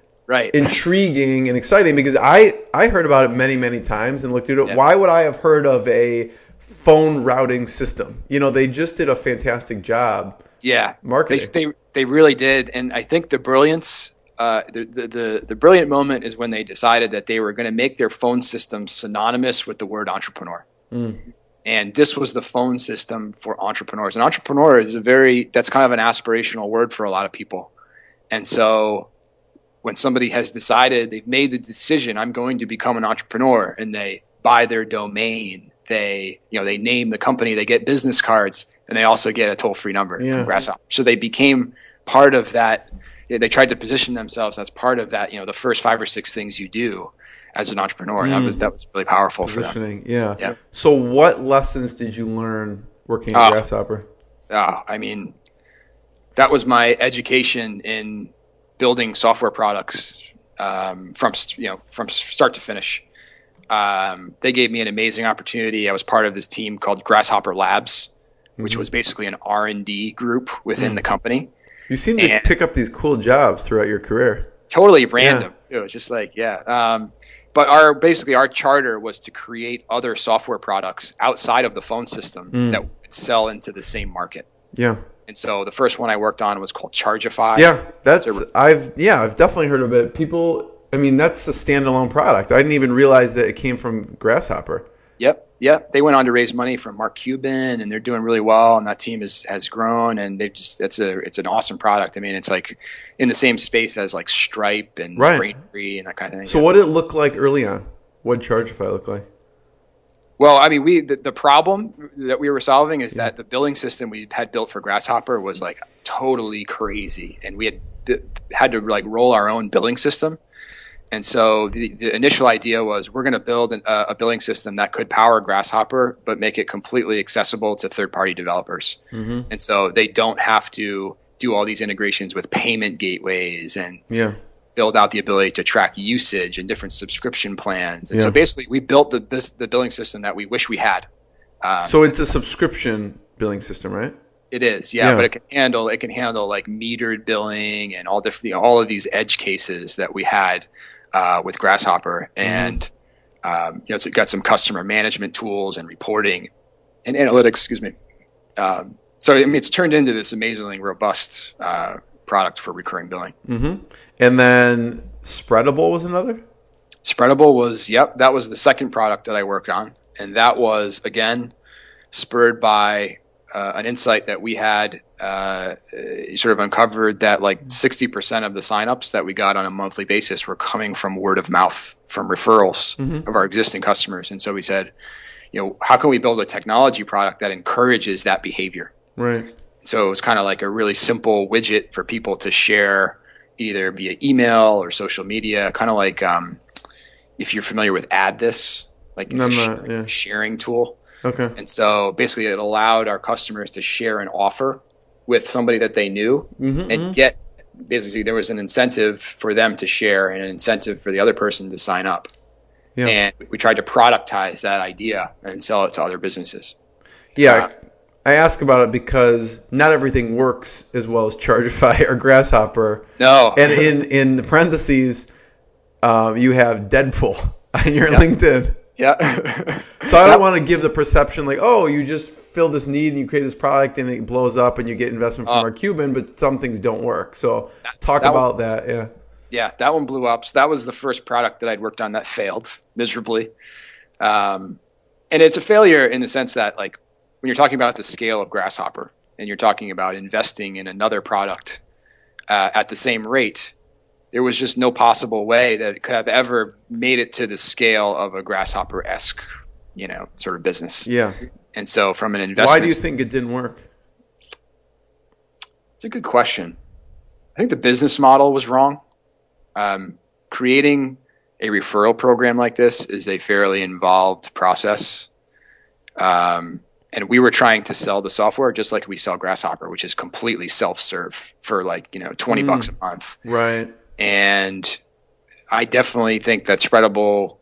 intriguing and exciting, because I heard about it many, many times and looked at it. Why would I have heard of a phone routing system? They just did a fantastic job. Marketing. They really did. And I think the brilliance, the brilliant moment is when they decided that they were going to make their phone system synonymous with the word entrepreneur. And this was the phone system for entrepreneurs. An entrepreneur is that's kind of an aspirational word for a lot of people. And so when somebody has decided, they've made the decision, I'm going to become an entrepreneur, and they buy their domain, they name the company, they get business cards, and they also get a toll-free number from Grasshopper. So they became part of that. They tried to position themselves as part of that, the first 5 or 6 things you do as an entrepreneur. And that was really powerful for them. Yeah. So what lessons did you learn working at Grasshopper? I mean, that was my education in building software products from start to finish. They gave me an amazing opportunity. I was part of this team called Grasshopper Labs, which was basically an R&D group within the company. You seem to pick up these cool jobs throughout your career. Totally random. It was just like, but our charter was to create other software products outside of the phone system that would sell into the same market. Yeah. And so the first one I worked on was called Chargeify. I've definitely heard of it. That's a standalone product. I didn't even realize that it came from Grasshopper. Yep. They went on to raise money from Mark Cuban, and they're doing really well. And that team has grown, and it's an awesome product. I mean, it's like in the same space as like Stripe and Braintree and that kind of thing. So what did it look like early on? What did Chargeify look like? Well, I mean, the problem that we were solving is that the billing system we had built for Grasshopper was like totally crazy, and we had to like roll our own billing system. And so the initial idea was we're going to build a billing system that could power Grasshopper, but make it completely accessible to third-party developers. And so they don't have to do all these integrations with payment gateways and build out the ability to track usage and different subscription plans. And so basically we built the billing system that we wish we had. So it's a subscription billing system, right? It is, but it can handle like metered billing and all different, all of these edge cases that we had with Grasshopper, and it's got some customer management tools and reporting and analytics. Excuse me. So it's turned into this amazingly robust product for recurring billing. And then Spreadable was another? Spreadable was, that was the second product that I worked on. And that was, again, spurred by an insight that we had sort of uncovered that like 60% of the signups that we got on a monthly basis were coming from word of mouth, from referrals of our existing customers. And so we said, how can we build a technology product that encourages that behavior? Right. So it was kind of like a really simple widget for people to share either via email or social media, kind of like if you're familiar with Add This, like it's a sharing tool. Okay. And so basically it allowed our customers to share an offer with somebody that they knew and get basically there was an incentive for them to share and an incentive for the other person to sign up. Yeah. And we tried to productize that idea and sell it to other businesses. Yeah. I ask about it because not everything works as well as Chargify or Grasshopper. No. And in the parentheses, you have Deadpool on your LinkedIn. Yeah. So I don't want to give the perception like, oh, you just fill this need and you create this product and it blows up and you get investment from our Cuban, but some things don't work. So talk about that. Yeah. Yeah, that one blew up. So that was the first product that I'd worked on that failed miserably. And it's a failure in the sense that, like, when you're talking about the scale of Grasshopper and you're talking about investing in another product at the same rate, there was just no possible way that it could have ever made it to the scale of a Grasshopper-esque, sort of business. Yeah. And so from an investment... Why do you think it didn't work? It's a good question. I think the business model was wrong. Creating a referral program like this is a fairly involved process. And we were trying to sell the software just like we sell Grasshopper, which is completely self-serve for $20 a month. Right. And I definitely think that Spreadable,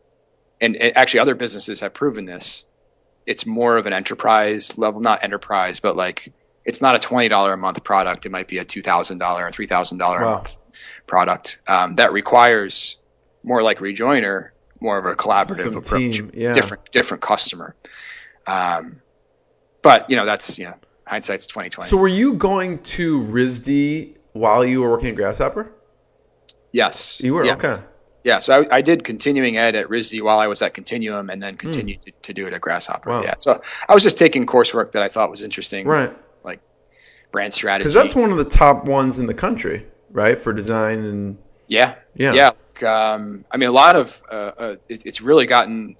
and actually other businesses have proven this, it's more of an enterprise level, not enterprise, but like it's not a $20 a month product. It might be a $2,000 or $3,000 a month product that requires more like Rejoiner, more of a collaborative approach, different customer. But that's hindsight's 2020. So were you going to RISD while you were working at Grasshopper? Yes. You were? Yes. Okay. Yeah, so I did continuing ed at RISD while I was at Continuum and then continued to do it at Grasshopper. Wow. Yeah, so I was just taking coursework that I thought was interesting. Right. Like brand strategy. Because that's one of the top ones in the country, right, for design and... Yeah. I mean, a lot of... it's really been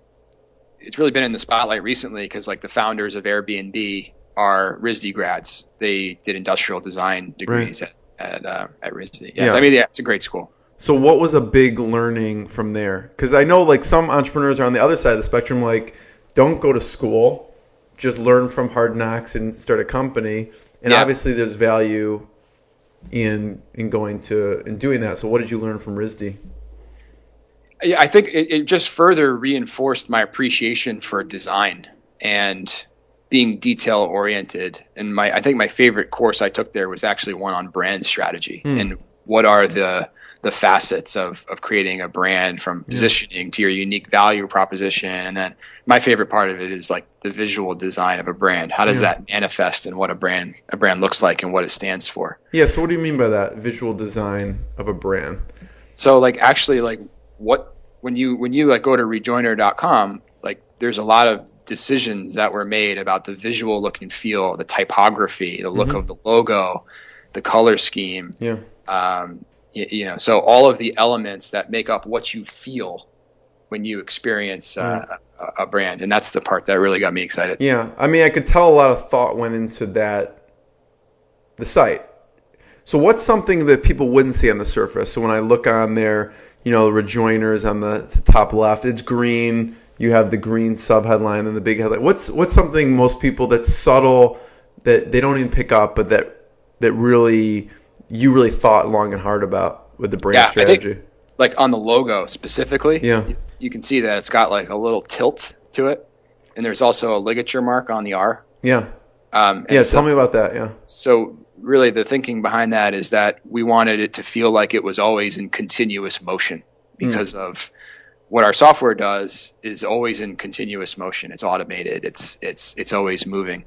in the spotlight recently because like the founders of Airbnb are RISD grads. They did industrial design degrees at RISD. Yeah. So, I mean, it's a great school. So what was a big learning from there? Because I know like some entrepreneurs are on the other side of the spectrum, like don't go to school, just learn from hard knocks and start a company. And obviously there's value in going to and doing that. So what did you learn from RISD? Yeah, I think it just further reinforced my appreciation for design and being detail oriented. And I think my favorite course I took there was actually one on brand strategy and what are the facets of creating a brand from positioning to your unique value proposition. And then my favorite part of it is like the visual design of a brand. How does that manifest in what a brand looks like and what it stands for? Yeah. So what do you mean by that visual design of a brand? So like actually like when you like go to rejoiner.com, like there's a lot of decisions that were made about the visual look and feel, the typography, the look of the logo, the color scheme. Yeah. So all of the elements that make up what you feel when you experience a brand. And that's the part that really got me excited. Yeah. I mean, I could tell a lot of thought went into the site. So what's something that people wouldn't see on the surface? So when I look on there, the Rejoiners on the top left, it's green. You have the green sub-headline and the big headline. What's something most people that's subtle that they don't even pick up, but that really you really thought long and hard about with the brand strategy? I think, like on the logo specifically, you can see that it's got like a little tilt to it, and there's also a ligature mark on the R. Yeah. Tell me about that. Yeah. So really the thinking behind that is that we wanted it to feel like it was always in continuous motion because of what our software does is always in continuous motion. It's automated. It's always moving.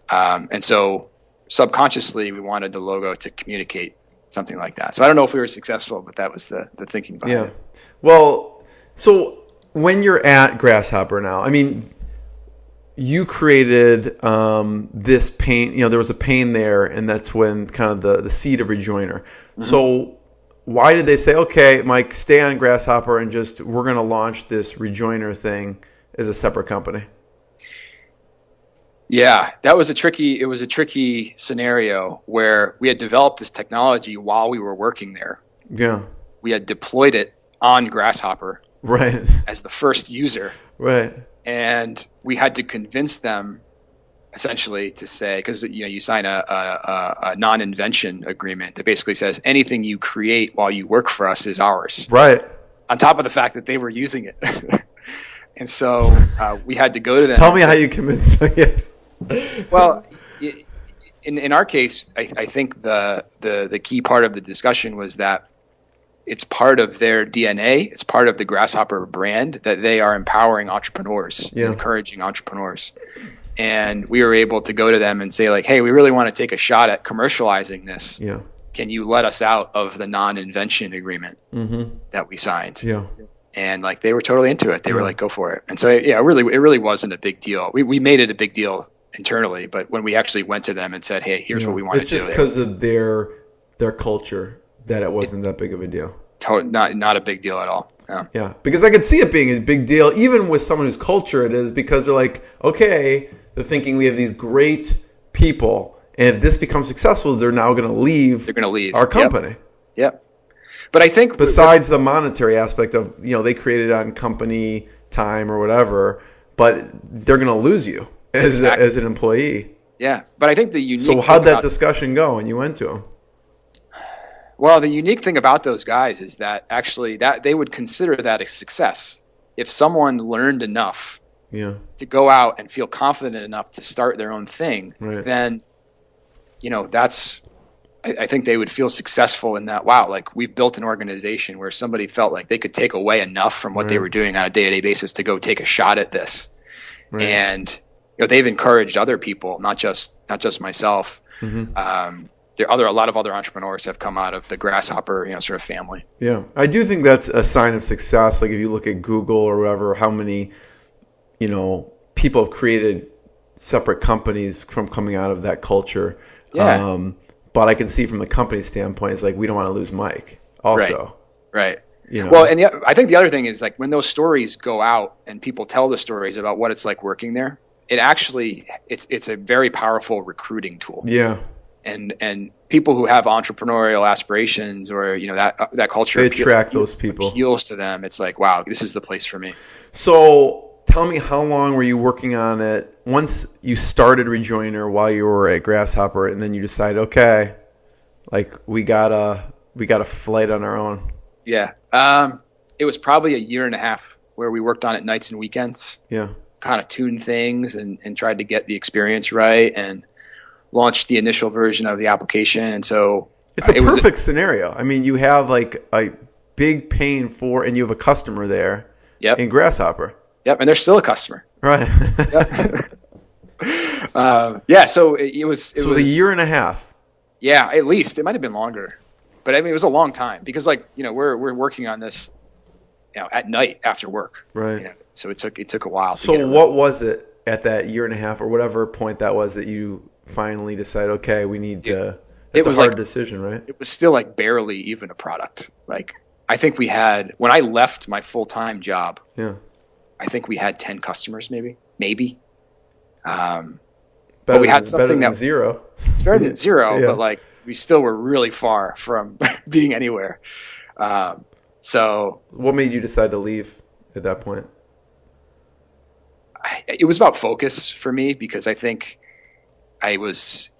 And so subconsciously we wanted the logo to communicate something like that. So I don't know if we were successful, but that was the thinking behind it. Well, so when you're at Grasshopper now, I mean, you created this pane, there was a pane there, and that's when kind of the seed of Rejoiner. Mm-hmm. So why did they say, okay, Mike, stay on Grasshopper and we're going to launch this Rejoiner thing as a separate company? Yeah, it was a tricky scenario where we had developed this technology while we were working there. Yeah. We had deployed it on Grasshopper. Right. As the first user. Right. And we had to convince them essentially to say, because you sign a non-invention agreement that basically says anything you create while you work for us is ours. Right. On top of the fact that they were using it. And so we had to go to them. Tell me how you convinced them. Yes. Well, in our case, I think the key part of the discussion was that it's part of their DNA. It's part of the Grasshopper brand that they are empowering entrepreneurs, encouraging entrepreneurs. And we were able to go to them and say, like, hey, we really want to take a shot at commercializing this. Yeah. Can you let us out of the non-invention agreement that we signed? Yeah. And like they were totally into it. They were like, go for it. And so it really wasn't a big deal. We made it a big deal internally, but when we actually went to them and said, hey, here's what we want to do. It's just because of their culture that it wasn't that big of a deal. Not a big deal at all. Yeah, because I could see it being a big deal, even with someone whose culture it is, because they're like, okay, they're thinking we have these great people, and if this becomes successful, they're now going to leave. They're going to leave our company. Yep. But I think besides the monetary aspect of, they created it on company time or whatever, but they're going to lose you as an employee. Yeah, but I think the unique. So how'd that discussion go when you went to them? Well, the unique thing about those guys is that actually that they would consider that a success. If someone learned enough to go out and feel confident enough to start their own thing, then, that's, I think they would feel successful in that, wow, like we've built an organization where somebody felt like they could take away enough from what they were doing on a day-to-day basis to go take a shot at this. Right. And they've encouraged other people, not just myself. There are a lot of other entrepreneurs have come out of the Grasshopper, sort of family. Yeah, I do think that's a sign of success. Like if you look at Google or whatever, how many, people have created separate companies from coming out of that culture. Yeah. But I can see from the company standpoint, it's like we don't want to lose Mike. Also, right. Well, and I think the other thing is like when those stories go out and people tell the stories about what it's like working there, it's a very powerful recruiting tool. Yeah. And people who have entrepreneurial aspirations or that culture, they attract those people, appeals to them. It's like, wow, this is the place for me. So tell me, how long were you working on it once you started Rejoiner while you were at Grasshopper, and then you decided, okay, like we got a flight on our own? Yeah, it was probably a year and a half where we worked on it nights and weekends. Yeah, kind of tuned things and tried to get the experience right and launched the initial version of the application. And so it's a perfect scenario. I mean, you have like a big pain and you have a customer there in Grasshopper. Yep. And they're still a customer. Right. So it was a year and a half. Yeah, at least. It might've been longer, but I mean, it was a long time because we're working on this, at night after work. Right. So it took a while. So what was it at that year and a half or whatever point that was that you finally decided, okay, we need to, it was a hard decision, right? It was still like barely even a product. Like I think we had, when I left my full-time job, I think we had 10 customers maybe. But we had something that zero. It's better than zero, but like we still were really far from being anywhere. So what made you decide to leave at that point? It was about focus for me because I think I was,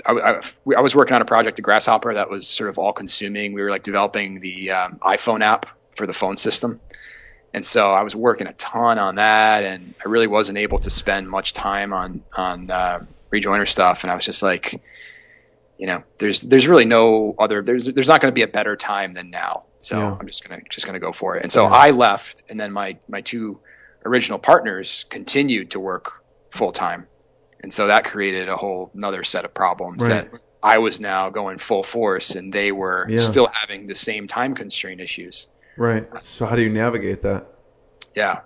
I was working on a project at Grasshopper that was sort of all consuming. We were like developing the iPhone app for the phone system. And so I was working a ton on that and I really wasn't able to spend much time on Rejoiner stuff. And I was just like, there's really no other, there's not going to be a better time than now. So I'm just going to go for it. And so I left and then my two original partners continued to work full time. And so that created a whole another set of problems that I was now going full force and they were still having the same time constraint issues. Right. So how do you navigate that? Yeah.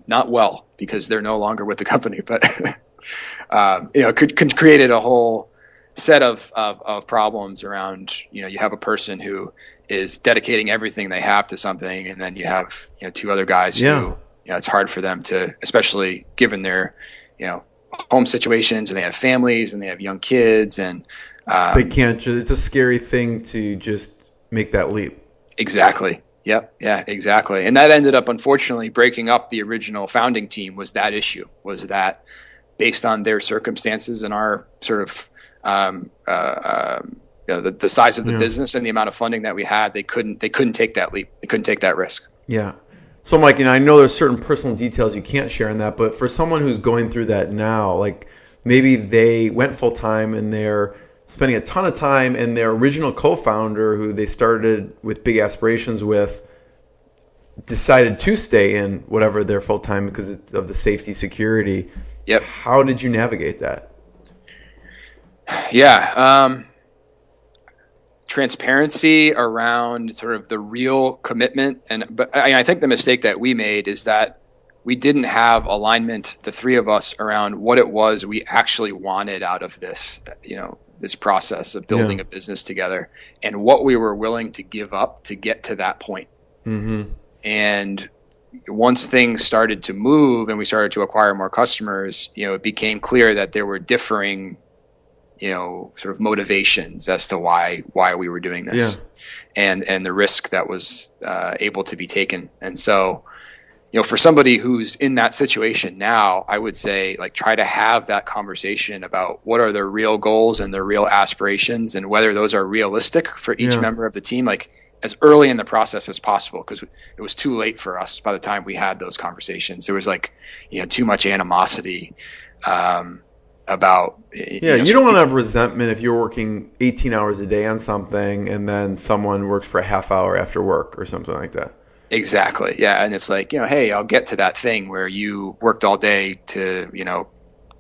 Not well because they're no longer with the company, but, created a whole set of problems around, you have a person who is dedicating everything they have to something. And then you have, two other guys who, it's hard for them to, especially given their, home situations and they have families and they have young kids and they can't. It's a scary thing to just make that leap. Exactly. Yep. Yeah, exactly. And that ended up unfortunately breaking up the original founding team was that issue, was that based on their circumstances and our sort of the size of the business and the amount of funding that we had, they couldn't take that leap. They couldn't take that risk. Yeah. So Mike, I know there's certain personal details you can't share in that, but for someone who's going through that now, like maybe they went full time and they're spending a ton of time, and their original co-founder, who they started with big aspirations with, decided to stay in whatever their full time because of the safety, security. Yep. How did you navigate that? Yeah. Transparency around sort of the real commitment. But I think the mistake that we made is that we didn't have alignment, the three of us, around what it was we actually wanted out of this, this process of building a business together, and what we were willing to give up to get to that point. Mm-hmm. And once things started to move and we started to acquire more customers, it became clear that there were differing sort of motivations as to why we were doing this, and the risk that was able to be taken. And so, for somebody who's in that situation now, I would say, like, try to have that conversation about what are their real goals and their real aspirations, and whether those are realistic for each member of the team, like as early in the process as possible, because it was too late for us by the time we had those conversations. There was too much animosity about you don't want to have resentment if you're working 18 hours a day on something and then someone works for a half hour after work or something like that. Exactly. Yeah. And it's like, hey, I'll get to that thing where you worked all day to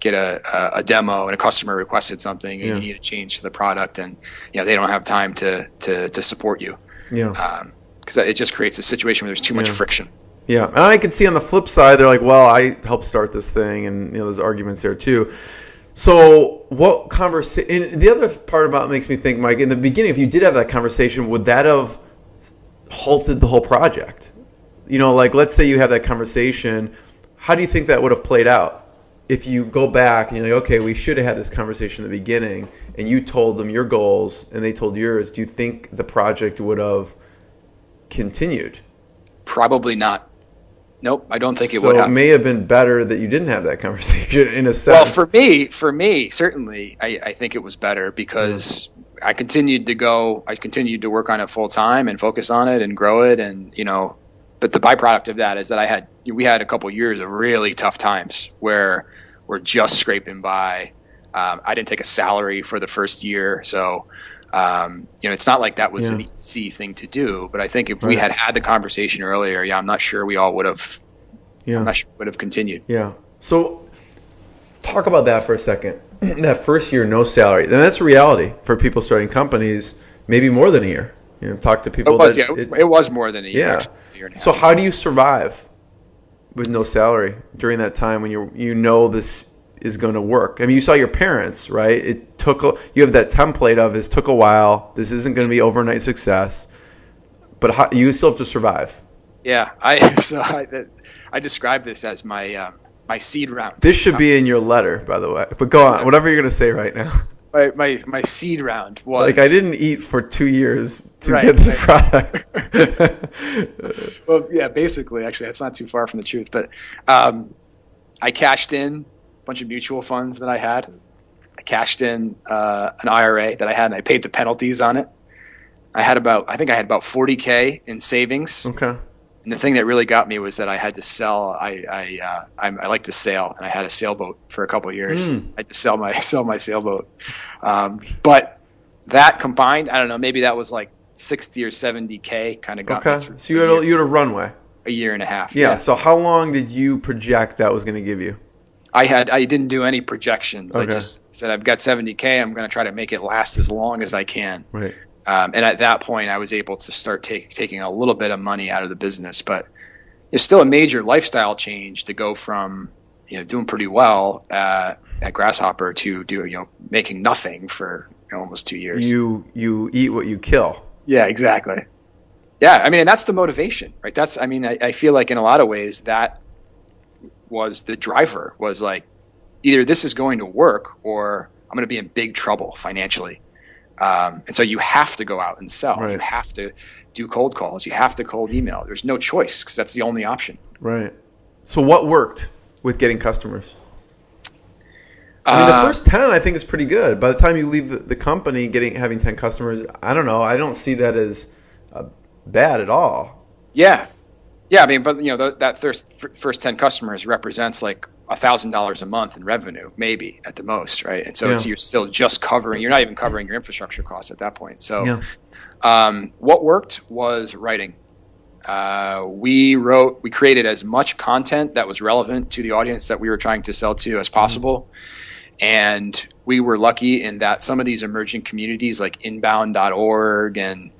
get a demo and a customer requested something and you need a change to the product, and they don't have time to support you. Because it just creates a situation where there's too much friction. Yeah. And I can see on the flip side, they're like, well, I helped start this thing, and there's arguments there too. So what conversation? The other part about it makes me think, Mike, in the beginning, if you did have that conversation, would that have halted the whole project? Like, let's say you have that conversation, how do you think that would have played out? If you go back and you're like, okay, we should have had this conversation in the beginning, and you told them your goals and they told yours, do you think the project would have continued? Probably not. Nope, I don't think it would have. So it may have been better that you didn't have that conversation in a sense. Well, for me, certainly, I think it was better because I continued to work on it full time and focus on it and grow it, and but the byproduct of that is that we had a couple years of really tough times where we're just scraping by. I didn't take a salary for the first year, so it's not like that was an easy thing to do. But I think if we had the conversation earlier, I'm not sure we all would have. I'm not sure would have continued. Yeah. So talk about that for a second. That first year, no salary. Then that's a reality for people starting companies. Maybe more than a year. Talk to people. It was more than a year. Yeah. Actually, a year and a half. So how do you survive with no salary during that time when this is going to work? I mean, you saw your parents, right? You have that template of it took a while. This isn't going to be overnight success, but you still have to survive. Yeah, I describe this as my seed round. This should be in your letter, by the way. But go on, whatever you're going to say right now. My seed round was like, I didn't eat for 2 years to get this product. Well, yeah, basically, actually, that's not too far from the truth. But I cashed in a bunch of mutual funds that I had. I cashed in an IRA that I had, and I paid the penalties on it. I had about $40K in savings. Okay. And the thing that really got me was that I had to sell. I like to sail, and I had a sailboat for a couple of years. I had to sell my sailboat. But that combined, I don't know, maybe that was like 60 or 70K kind of got me through. So you had a runway. A year and a half. Yeah. So how long did you project that was going to give you? I didn't do any projections. Okay. I just said, I've got 70K. I'm going to try to make it last as long as I can. Right. And at that point, I was able to start taking a little bit of money out of the business. But it's still a major lifestyle change to go from doing pretty well at Grasshopper to making nothing for almost 2 years. You eat what you kill. Yeah, exactly. Yeah, I mean, and that's the motivation, right? I feel like in a lot of ways that was the driver. Was like, either this is going to work or I'm going to be in big trouble financially. And so you have to go out and sell. Right. You have to do cold calls. You have to cold email. There's no choice because that's the only option. Right. So what worked with getting customers? I mean, the first 10 I think is pretty good. By the time you leave the company, having 10 customers, I don't know. I don't see that as bad at all. Yeah. Yeah, I mean, but that first 10 customers represents like $1,000 a month in revenue, maybe at the most, right? And so you're still just you're not even covering your infrastructure costs at that point. So what worked was writing. We created as much content that was relevant to the audience that we were trying to sell to as possible. And we were lucky in that some of these emerging communities like inbound.org and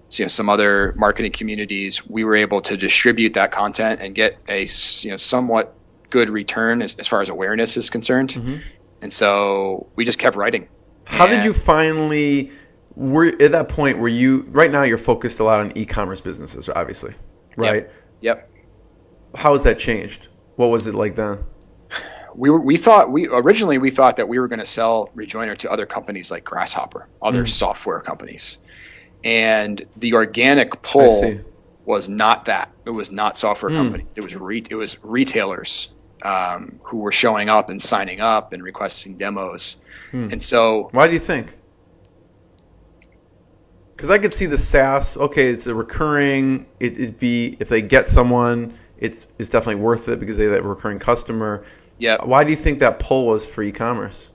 some other marketing communities, we were able to distribute that content and get a somewhat good return as far as awareness is concerned. Mm-hmm. And so we just kept writing. How did you finally, at that point where right now you're focused a lot on e-commerce businesses, obviously, right? Yep. How has that changed? What was it like then? Originally we thought that we were going to sell Rejoiner to other companies like Grasshopper, other software companies. And the organic pull was not that. It was not software companies. It was retailers who were showing up and signing up and requesting demos. And so, why do you think? Because I could see the SaaS. Okay, it's a recurring. If they get someone, it's definitely worth it because they have that recurring customer. Yeah. Why do you think that pull was for e-commerce?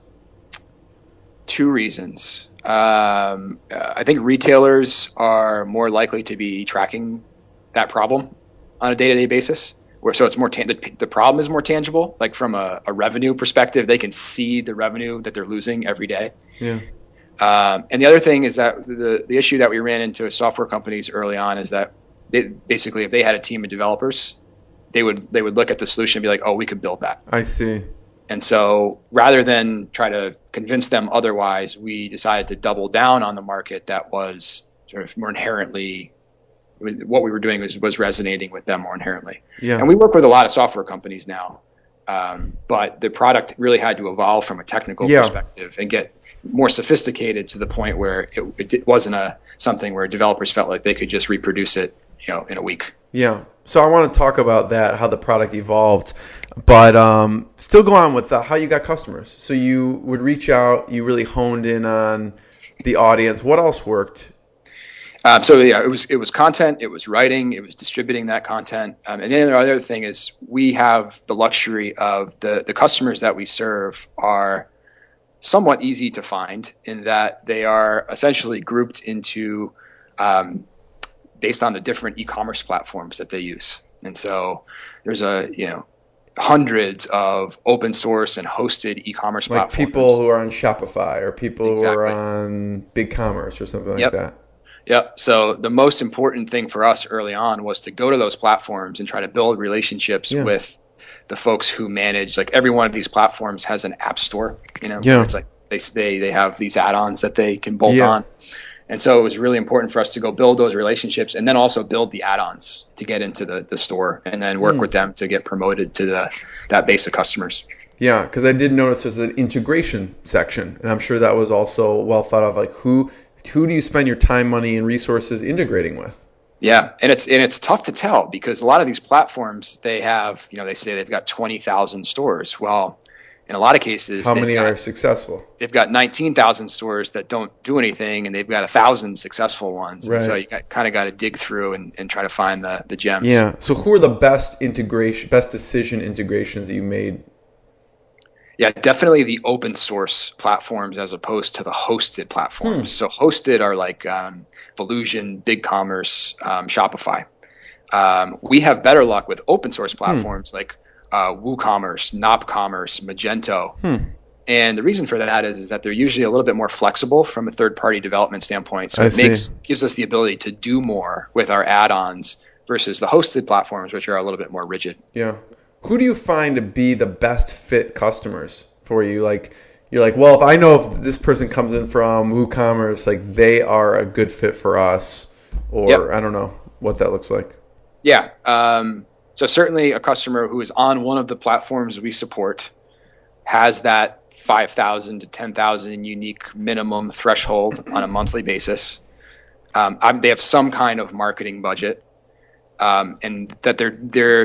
Two reasons. I think retailers are more likely to be tracking that problem on a day-to-day basis. So it's more the problem is more tangible. Like from a revenue perspective, they can see the revenue that they're losing every day. Yeah. And the other thing is that the issue that we ran into with software companies early on is that basically if they had a team of developers, they would look at the solution and be like, oh, we could build that. I see. And so rather than try to convince them otherwise, we decided to double down on the market that was sort of more inherently, what we were doing was resonating with them more inherently. Yeah. And we work with a lot of software companies now, but the product really had to evolve from a technical perspective and get more sophisticated to the point where it wasn't something where developers felt like they could just reproduce it, in a week. Yeah. So I want to talk about that, how the product evolved, but still go on with how you got customers. So you would reach out, you really honed in on the audience. What else worked? It was content, it was writing, it was distributing that content. And then the other thing is we have the luxury of the customers that we serve are somewhat easy to find in that they are essentially grouped into based on the different e-commerce platforms that they use. And so there's hundreds of open source and hosted e-commerce platforms. Like people who are on Shopify or people who are on BigCommerce or something like that. Yep. So the most important thing for us early on was to go to those platforms and try to build relationships with the folks who manage, like every one of these platforms has an app store, where it's like they have these add-ons that they can bolt on. And so it was really important for us to go build those relationships and then also build the add-ons to get into the store and then work with them to get promoted to that base of customers. Yeah, because I did notice there's an integration section, and I'm sure that was also well thought of. Like who do you spend your time, money, and resources integrating with? Yeah, and it's tough to tell because a lot of these platforms, they have, they say they've got 20,000 stores. Well, in a lot of cases, how many are successful? They've got 19,000 stores that don't do anything, and they've got 1,000 successful ones. Right. And so you kind of got to dig through and try to find the gems. Yeah. So who are the best decision integrations that you made? Yeah, definitely the open source platforms as opposed to the hosted platforms. So hosted are like Volusion, BigCommerce, Shopify. We have better luck with open source platforms like WooCommerce, NopCommerce, Magento. And the reason for that is that they're usually a little bit more flexible from a third-party development standpoint. So it gives us the ability to do more with our add-ons versus the hosted platforms, which are a little bit more rigid. Yeah. Who do you find to be the best fit customers for you? Like you're like, well, if I know if this person comes in from WooCommerce, like they are a good fit for us, or I don't know what that looks like. Yeah. So certainly a customer who is on one of the platforms we support has that 5,000 to 10,000 unique minimum threshold on a monthly basis. They have some kind of marketing budget, and that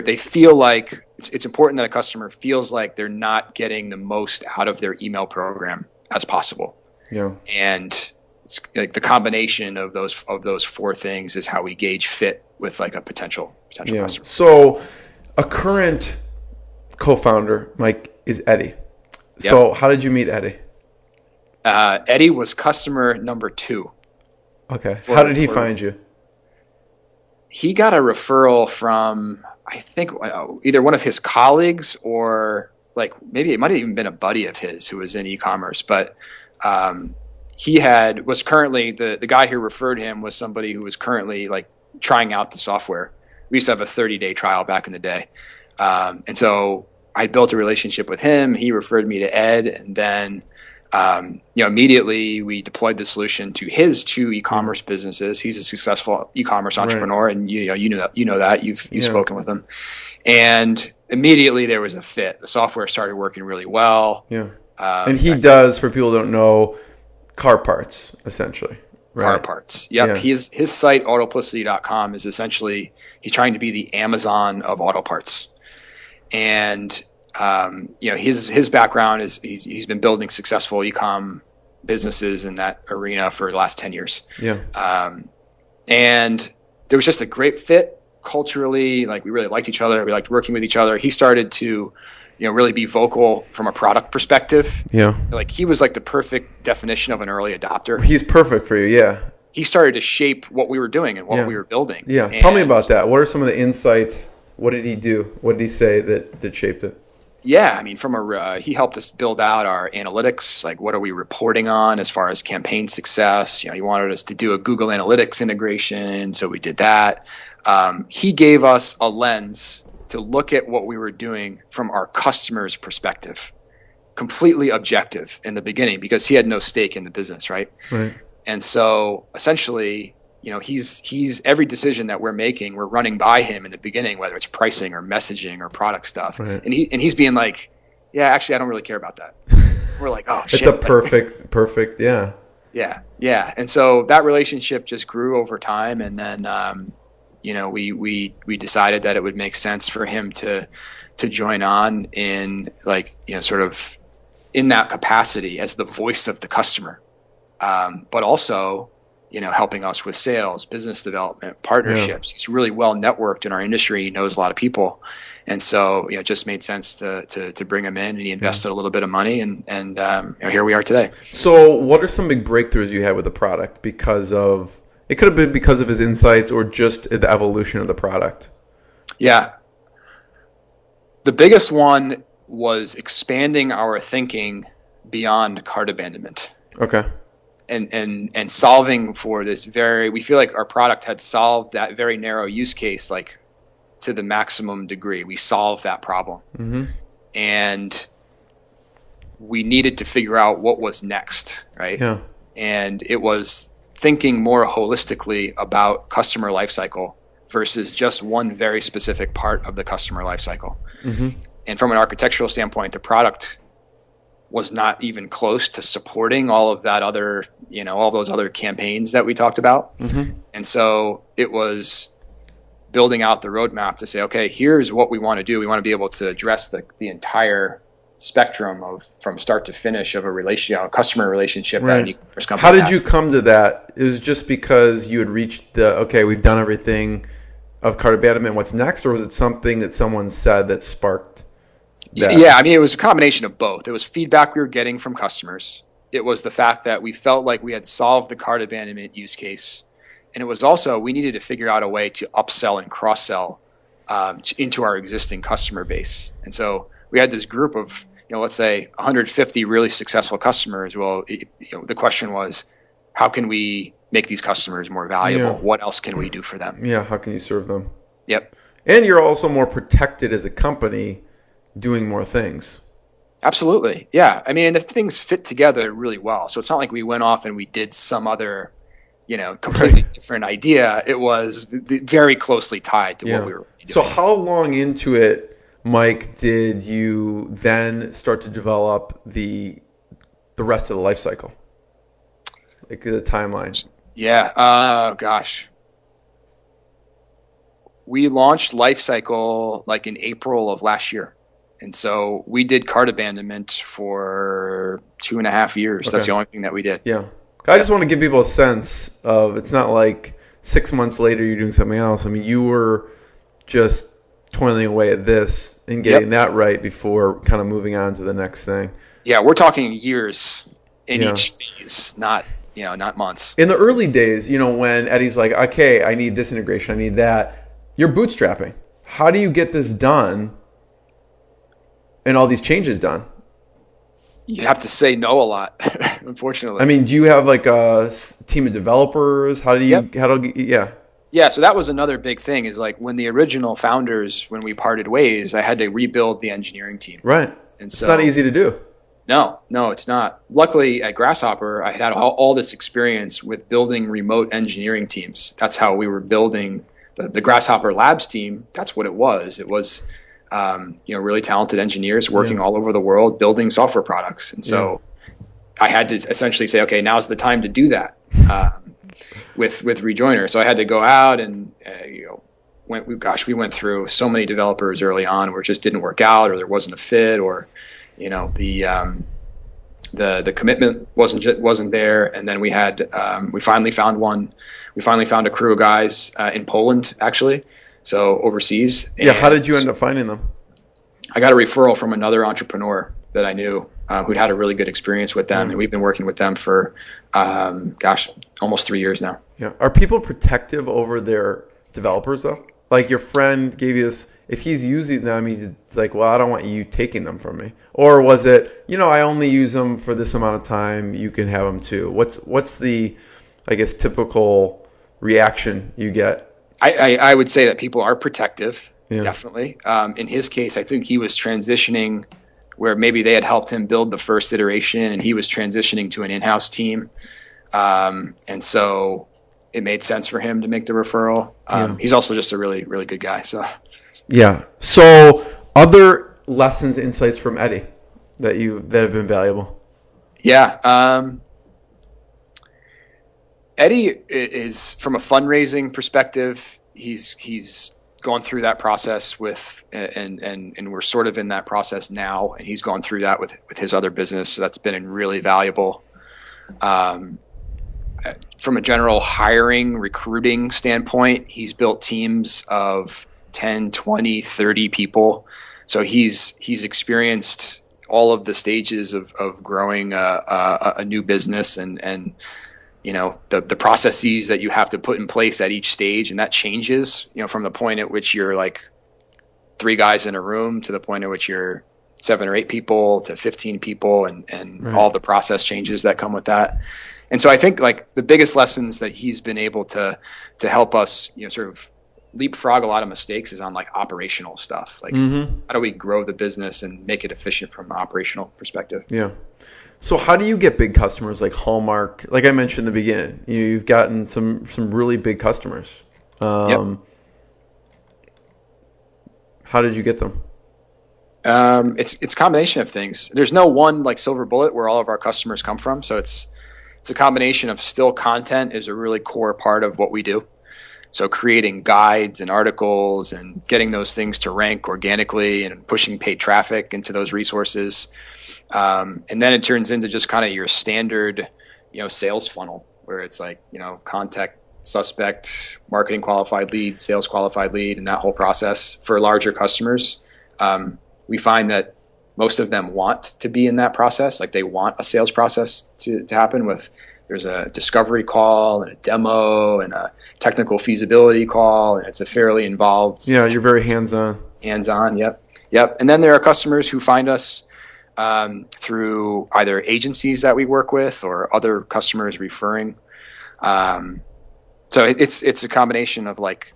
they feel like it's important that a customer feels like they're not getting the most out of their email program as possible. Yeah. And it's like the combination of those four things is how we gauge fit with like a potential customer. So a current co-founder, Mike, is Eddie. Yep. So how did you meet Eddie? Eddie was customer number 2. Okay. How did he find you? He got a referral from, I think, either one of his colleagues or like maybe it might have even been a buddy of his who was in e-commerce. But he was currently the guy who referred him was somebody who was currently like trying out the software. We used to have a 30-day trial back in the day, and so I built a relationship with him. He referred me to Ed, and then immediately we deployed the solution to his 2 e-commerce businesses. He's a successful e-commerce entrepreneur, right. And you know that you've spoken with him, and immediately there was a fit. The software started working really well. Yeah, and he does, for people who don't know, car parts essentially. Right. Car parts. Yep. Yeah. His site autoplicity.com is essentially he's trying to be the Amazon of auto parts, and his background is he's been building successful e-com businesses in that arena for the last 10 years. Yeah. And there was just a great fit culturally. Like we really liked each other. We liked working with each other. He started to, really be vocal from a product perspective. Yeah. Like he was like the perfect definition of an early adopter. He's perfect for you. Yeah. He started to shape what we were doing and what we were building. Yeah. Tell me about that. What are some of the insights? What did he do? What did he say that shaped it? Yeah, I mean, he helped us build out our analytics, like what are we reporting on as far as campaign success. He wanted us to do a Google Analytics integration, so we did that. He gave us a lens to look at what we were doing from our customer's perspective, completely objective in the beginning because he had no stake in the business, right? Right. And so essentially, he's every decision that we're making, we're running by him in the beginning, whether it's pricing or messaging or product stuff. Right. And he's being like, yeah, actually, I don't really care about that. We're like, oh, shit. It's a perfect, yeah. Yeah, yeah. And so that relationship just grew over time, and then we decided that it would make sense for him to join on in sort of in that capacity as the voice of the customer, but also helping us with sales, business development, partnerships. Yeah. He's really well networked in our industry. He knows a lot of people. And so, it just made sense to bring him in, and he invested a little bit of money, and here we are today. So what are some big breakthroughs you had with the product it could have been because of his insights or just the evolution of the product? Yeah. The biggest one was expanding our thinking beyond cart abandonment. Okay. And solving for this we feel like our product had solved that very narrow use case, like to the maximum degree. We solved that problem. Mm-hmm. And we needed to figure out what was next, right? Yeah. And it was thinking more holistically about customer lifecycle versus just one very specific part of the customer lifecycle. Mm-hmm. And from an architectural standpoint, the product was not even close to supporting all of that other, all those other campaigns that we talked about. Mm-hmm. And so it was building out the roadmap to say, okay, here's what we want to do. We want to be able to address the entire spectrum from start to finish of a customer relationship. Right. That an e-commerce company How did you come to that? It was just because you had reached we've done everything of cart abandonment, what's next? Or was it something that someone said that sparked that? Yeah, I mean, it was a combination of both. It was feedback we were getting from customers. It was the fact that we felt like we had solved the cart abandonment use case. And it was also, we needed to figure out a way to upsell and cross-sell into our existing customer base. And so we had this group of, let's say 150 really successful customers. Well, the question was, how can we make these customers more valuable? Yeah. What else can we do for them? Yeah, how can you serve them? Yep. And you're also more protected as a company doing more things. Absolutely. Yeah. I mean, and the things fit together really well. So it's not like we went off and we did some other, completely different idea. It was very closely tied to what we were doing. So how long into it, Mike, did you then start to develop the rest of the life cycle? Like the timeline? Yeah. Gosh. we launched Lifecycle like in April of last year. And so we did cart abandonment for 2.5 years. Okay. That's the only thing that we did. Yeah. I just want to give people a sense of, it's not like 6 months later you're doing something else. I mean, you were just toiling away at this and getting that right before kind of moving on to the next thing. Yeah, we're talking years in each phase, not months. In the early days, when Eddie's like, okay, I need this integration, I need that, you're bootstrapping. How do you get this done and all these changes done? You have to say no a lot, unfortunately. I mean, do you have like a team of developers? How do you, Yeah, so that was another big thing is like when the original founders, when we parted ways, I had to rebuild the engineering team. Right. And so, it's not easy to do. No, it's not. Luckily at Grasshopper, I had all this experience with building remote engineering teams. That's how we were building the Grasshopper Labs team. That's what it was. It was, really talented engineers working all over the world, building software products. And so I had to essentially say, okay, now's the time to do that. With Rejoiner. So I had to go out and, we went through so many developers early on where it just didn't work out or there wasn't a fit or, the commitment wasn't there. And then we finally found one. We finally found a crew of guys in Poland, actually. So overseas. Yeah. How did you end up finding them? I got a referral from another entrepreneur that I knew who'd had a really good experience with them. And we've been working with them for, almost 3 years now. Yeah. Are people protective over their developers though? Like your friend gave you this, if he's using them, it's like, well, I don't want you taking them from me. Or was it, I only use them for this amount of time. You can have them too. What's the, I guess, typical reaction you get? I would say that people are protective, definitely. In his case, I think he was transitioning where maybe they had helped him build the first iteration and he was transitioning to an in-house team. And so it made sense for him to make the referral. He's also just a really, really good guy. So, yeah. So other lessons, insights from Eddie that have been valuable. Yeah. Eddie is from a fundraising perspective. He's gone through that process with, and we're sort of in that process now. And he's gone through that with his other business. So that's been really valuable. From a general hiring, recruiting standpoint, he's built teams of 10, 20, 30 people. So he's experienced all of the stages of growing a new business and the processes that you have to put in place at each stage. And that changes, from the point at which you're like 3 guys in a room to the point at which you're 7 or 8 people to 15 people and all the process changes that come with that. And so I think like the biggest lessons that he's been able to help us, sort of leapfrog a lot of mistakes is on like operational stuff. Like how do we grow the business and make it efficient from an operational perspective? Yeah. So how do you get big customers like Hallmark? Like I mentioned in the beginning, you've gotten some really big customers. How did you get them? It's a combination of things. There's no one like silver bullet where all of our customers come from. So it's a combination of still content is a really core part of what we do. So creating guides and articles and getting those things to rank organically and pushing paid traffic into those resources. And then it turns into just kind of your standard, sales funnel where it's like, contact suspect, marketing qualified lead, sales qualified lead, and that whole process for larger customers. We find that most of them want to be in that process. Like they want a sales process to happen there's a discovery call and a demo and a technical feasibility call. And it's a fairly involved. Yeah. You're very hands-on. Hands-on. Yep. And then there are customers who find us through either agencies that we work with or other customers referring. So it's a combination of like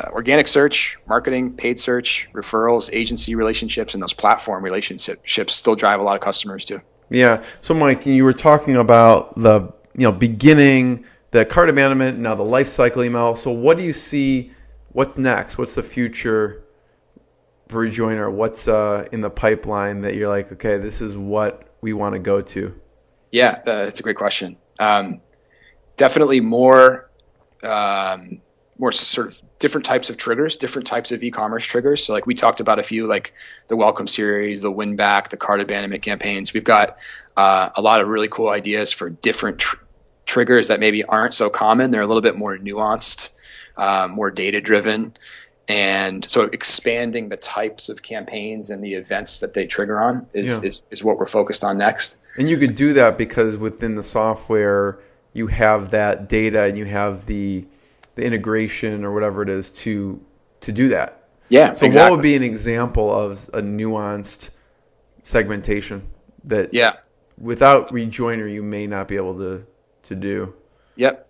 organic search, marketing, paid search, referrals, agency relationships, and those platform relationships still drive a lot of customers too. Yeah. So Mike, you were talking about the beginning, the cart abandonment, now the Lifecycle email. So what do you see? What's next? What's the future for Rejoiner? What's in the pipeline that you're like, okay, this is what we want to go to? Yeah, that's a great question. Definitely more more sort of different types of triggers, different types of e-commerce triggers. So like we talked about a few, like the welcome series, the win back, the cart abandonment campaigns. We've got a lot of really cool ideas for different triggers that maybe aren't so common. They're a little bit more nuanced, more data driven. And so expanding the types of campaigns and the events that they trigger on is what we're focused on next. And you could do that because within the software, you have that data and you have the integration or whatever it is to do that. Yeah, so exactly. What would be an example of a nuanced segmentation that without Rejoiner you may not be able to do? Yep.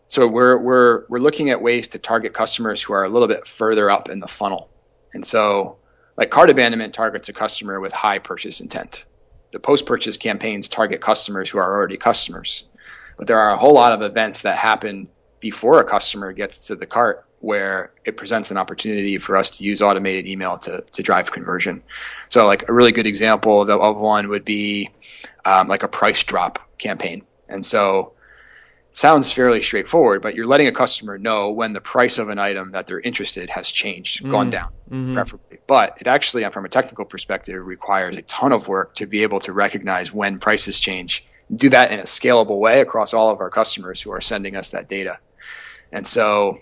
So we're looking at ways to target customers who are a little bit further up in the funnel. And so like cart abandonment targets a customer with high purchase intent. The post-purchase campaigns target customers who are already customers. But there are a whole lot of events that happen before a customer gets to the cart where it presents an opportunity for us to use automated email to drive conversion. So like a really good example of one would be like a price drop campaign. And so it sounds fairly straightforward, but you're letting a customer know when the price of an item that they're interested has changed, gone down, preferably. But it actually, from a technical perspective, requires a ton of work to be able to recognize when prices change. Do that in a scalable way across all of our customers who are sending us that data. And so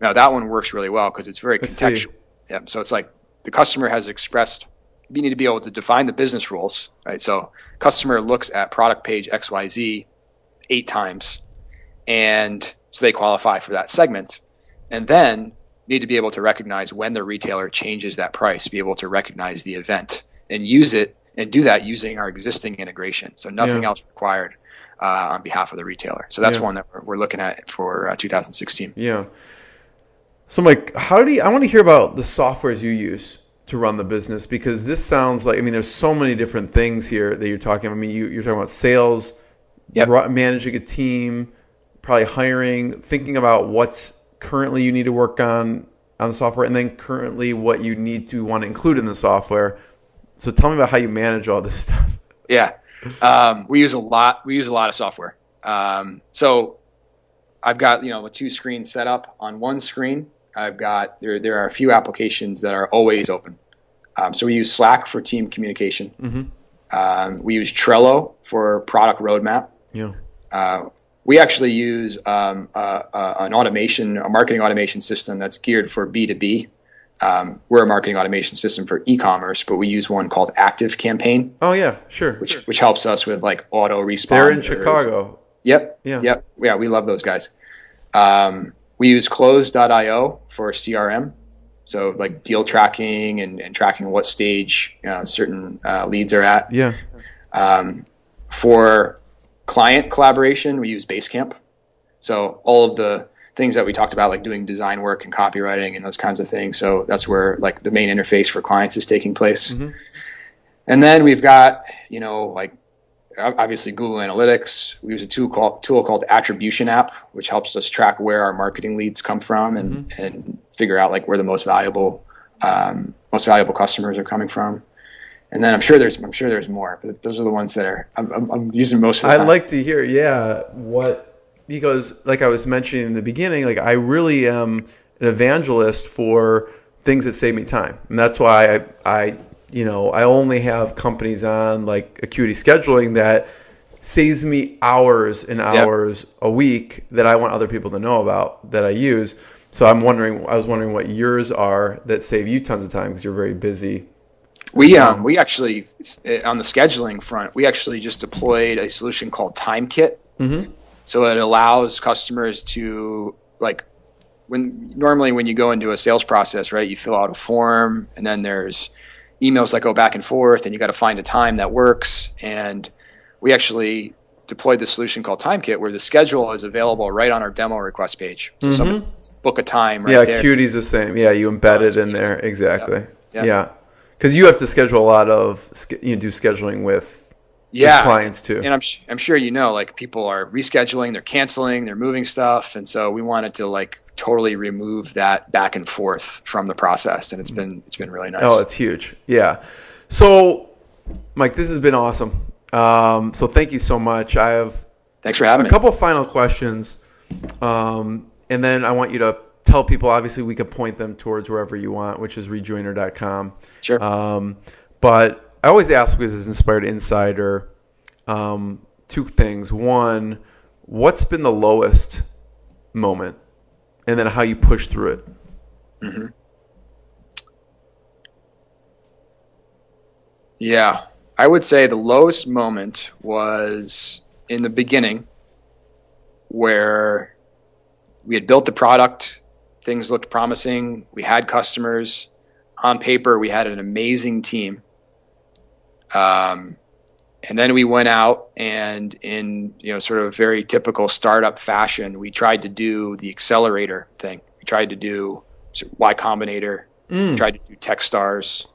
now that one works really well because it's very contextual. Yeah, so it's like the customer has expressed, you need to be able to define the business rules, right? So customer looks at product page XYZ 8 times, and so they qualify for that segment. And then need to be able to recognize when the retailer changes that price, be able to recognize the event and use it and do that using our existing integration. So nothing else required on behalf of the retailer. So that's one that we're looking at for 2016. Yeah. So Mike, I want to hear about the softwares you use to run the business, because this sounds like, I mean, there's so many different things here that you're talking about. I mean, you're talking about sales, managing a team, probably hiring, thinking about what's currently you need to work on the software, and then currently what you want to include in the software. So tell me about how you manage all this stuff. Yeah. We use a lot of software. So I've got, with 2 screens set up. On one screen, I've got, there are a few applications that are always open. So we use Slack for team communication. We use Trello for product roadmap. We actually use a marketing automation system that's geared for B2B. We're a marketing automation system for e-commerce, but we use one called Active Campaign. Oh yeah, sure. Which helps us with like auto responders. They're in Chicago. Yep. Yeah, we love those guys. We use Close.io for CRM. So like deal tracking and tracking what stage certain leads are at. Yeah. For client collaboration, we use Basecamp. So all of the things that we talked about, like doing design work and copywriting and those kinds of things. So that's where like the main interface for clients is taking place. And then we've got, like obviously Google Analytics. We use a tool called Attribution App, which helps us track where our marketing leads come from and figure out like where the most valuable customers are coming from. And then I'm sure there's more, but those are the ones that I'm using most of the time. I'd like to hear, because like I was mentioning in the beginning, like I really am an evangelist for things that save me time. And that's why I only have companies on like Acuity Scheduling that saves me hours and hours a week that I want other people to know about that I use. So I was wondering what yours are that save you tons of time because you're very busy. We actually, on the scheduling front, we actually just deployed a solution called TimeKit. So it allows customers to, like, normally when you go into a sales process, right, you fill out a form and then there's emails that go back and forth and you got to find a time that works. And we actually deployed this solution called TimeKit where the schedule is available right on our demo request page. So someone book a time right there. Yeah, Acuity's the same. Yeah, you embed it in there. Exactly. Yeah. Because you have to schedule a lot of, do scheduling with clients too. And I'm sure like people are rescheduling, they're canceling, they're moving stuff. And so we wanted to like totally remove that back and forth from the process. And it's been really nice. Oh, it's huge. Yeah. So Mike, this has been awesome. So thank you so much. Thanks for having me. A couple of final questions. And And then I want you to tell people, obviously we could point them towards wherever you want, which is rejoiner.com. Sure. But I always ask, because as Inspired Insider, two things. One, what's been the lowest moment? And then how you push through it. Mm-hmm. Yeah. I would say the lowest moment was in the beginning, where we had built the product, things looked promising, we had customers. On paper, we had an amazing team. And then we went out and in, sort of very typical startup fashion, we tried to do the accelerator thing. We tried to do Y Combinator, tried to do Techstars.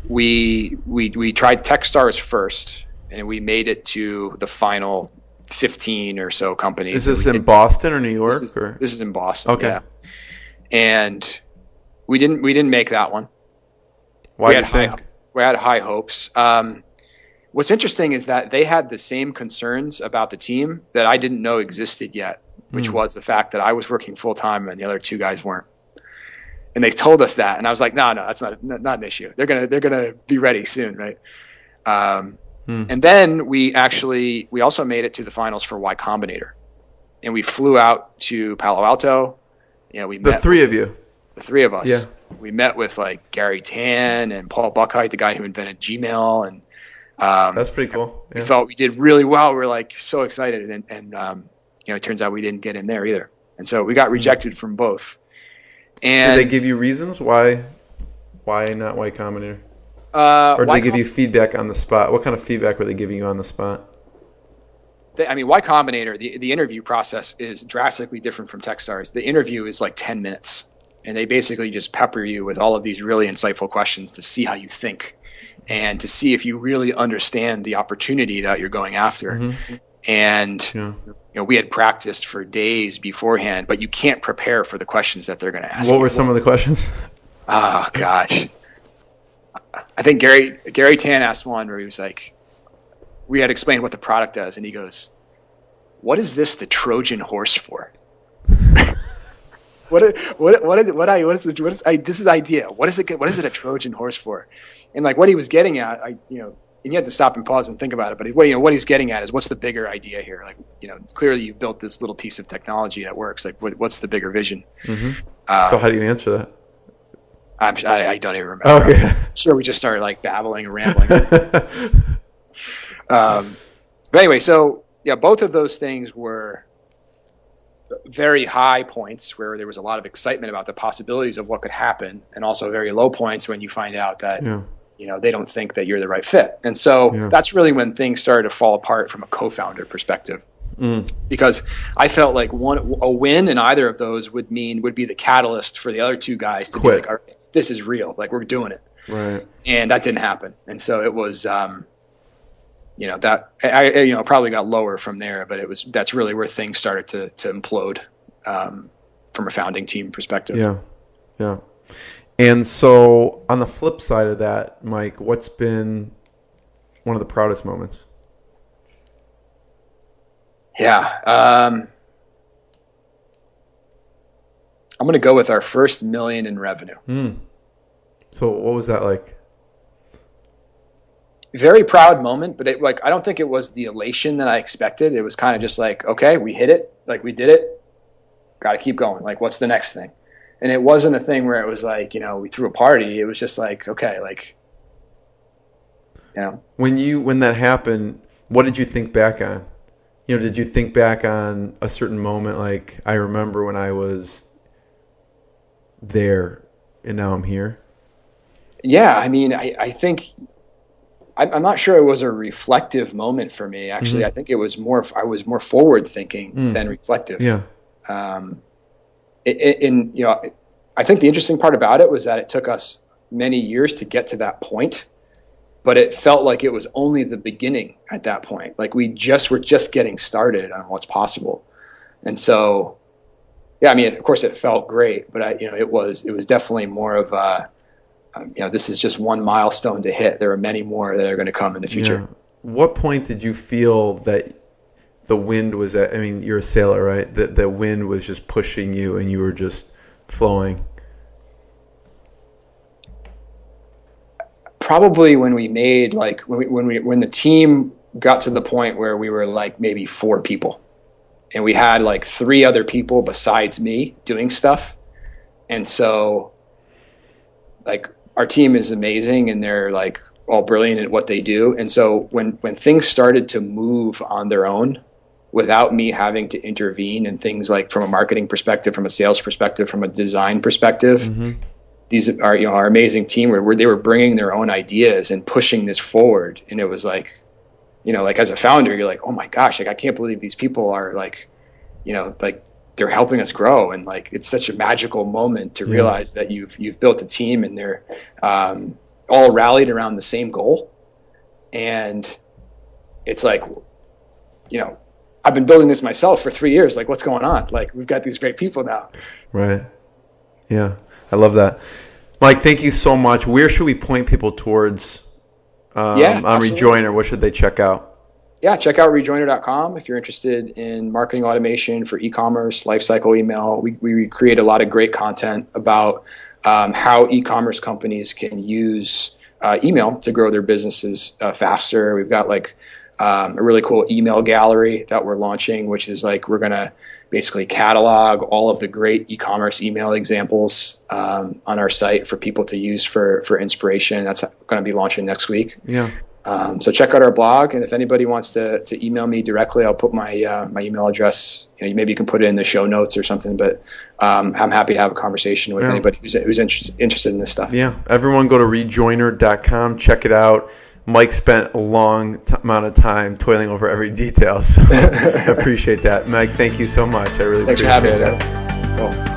We tried Techstars first, and we made it to the final 15 or so companies. Is this in Boston or New York? This is in Boston. Okay. Yeah. And we didn't make that one. Why do you think? We had high hopes. What's interesting is that they had the same concerns about the team that I didn't know existed yet, which was the fact that I was working full time and the other two guys weren't. And they told us that, and I was like, no, that's not an issue. They're gonna be ready soon, right? And then we also made it to the finals for Y Combinator, and we flew out to Palo Alto. We met the three of you. The three of us. Yeah. We met with like Gary Tan and Paul Buchheit, the guy who invented Gmail, and that's pretty cool. Yeah. We felt we did really well. We were like so excited, and it turns out we didn't get in there either, and so we got rejected from both. And did they give you reasons why not Y Combinator? Or did they give you feedback on the spot? What kind of feedback were they giving you on the spot? Y Combinator, the interview process is drastically different from Techstars. The interview is like 10 minutes, and they basically just pepper you with all of these really insightful questions to see how you think and to see if you really understand the opportunity that you're going after. Mm-hmm. And we had practiced for days beforehand, but you can't prepare for the questions that they're going to ask. What were some of the questions? Oh gosh, I think Gary Tan asked one where he was like, we had explained what the product does, and he goes, "What is this the Trojan horse for?" This is idea. What is it a Trojan horse for? And like what he was getting at, and you have to stop and pause and think about it. But what he's getting at is, what's the bigger idea here? Like, clearly you've built this little piece of technology that works. Like, what's the bigger vision? Mm-hmm. So how do you answer that? I don't even remember. Okay. I'm sure we just started like babbling and rambling. But anyway, so yeah, both of those things were very high points where there was a lot of excitement about the possibilities of what could happen, and also very low points when you find out that they don't think that you're the right fit. And so that's really when things started to fall apart from a co-founder perspective. Because I felt like a win in either of those would be the catalyst for the other two guys to be like, all right, this is real, like we're doing it. Right. And that didn't happen. And so it was, that I probably got lower from there, but that's really where things started to implode from a founding team perspective. Yeah. Yeah. And so on the flip side of that, Mike, what's been one of the proudest moments? Yeah. I'm going to go with our first $1 million in revenue. So what was that like? Very proud moment, but I don't think it was the elation that I expected. It was kind of just like, okay, we hit it. Like we did it. Got to keep going. Like, what's the next thing? And it wasn't a thing where it was like, we threw a party. It was just like, okay, like, When that happened, what did you think back on? Did you think back on a certain moment? Like, I remember when I was there and now I'm here. Yeah. I mean, I think, I'm not sure it was a reflective moment for me. Actually, I think I was more forward thinking than reflective. Yeah. I think the interesting part about it was that it took us many years to get to that point, but it felt like it was only the beginning at that point. Like we were just getting started on what's possible. And so, yeah, I mean, of course it felt great, but it was definitely more of this is just one milestone to hit. There are many more that are going to come in the future. Yeah. What point did you feel that the wind was I mean, you're a sailor, right? The wind was just pushing you and you were just flowing? Probably when we made when the team got to the point where we were like maybe 4 people, and we had like 3 other people besides me doing stuff. And so like our team is amazing and they're like all brilliant at what they do. And so when things started to move on their own without me having to intervene, and things like from a marketing perspective, from a sales perspective, from a design perspective, these are, our amazing team where they were bringing their own ideas and pushing this forward. And it was like, like as a founder, you're like, oh my gosh, like I can't believe these people are like, like they're helping us grow. And like, it's such a magical moment to realize that you've built a team and they're all rallied around the same goal. And it's like, I've been building this myself for 3 years. Like, what's going on? Like, we've got these great people now. Right. Yeah. I love that. Mike, thank you so much. Where should we point people towards on Rejoiner? What should they check out? Yeah, check out rejoiner.com if you're interested in marketing automation for e-commerce, Lifecycle email. We create a lot of great content about how e-commerce companies can use email to grow their businesses faster. We've got like a really cool email gallery that we're launching, which is like we're going to basically catalog all of the great e-commerce email examples on our site for people to use for inspiration. That's going to be launching next week. Yeah. So check out our blog, and if anybody wants to email me directly, I'll put my my email address. Maybe you can put it in the show notes or something. But I'm happy to have a conversation with anybody who's interested in this stuff. Yeah, everyone go to rejoiner.com, check it out. Mike spent a long amount of time toiling over every detail, so I appreciate that. Mike, thank you so much. I really appreciate it. Thanks for having me. Cool.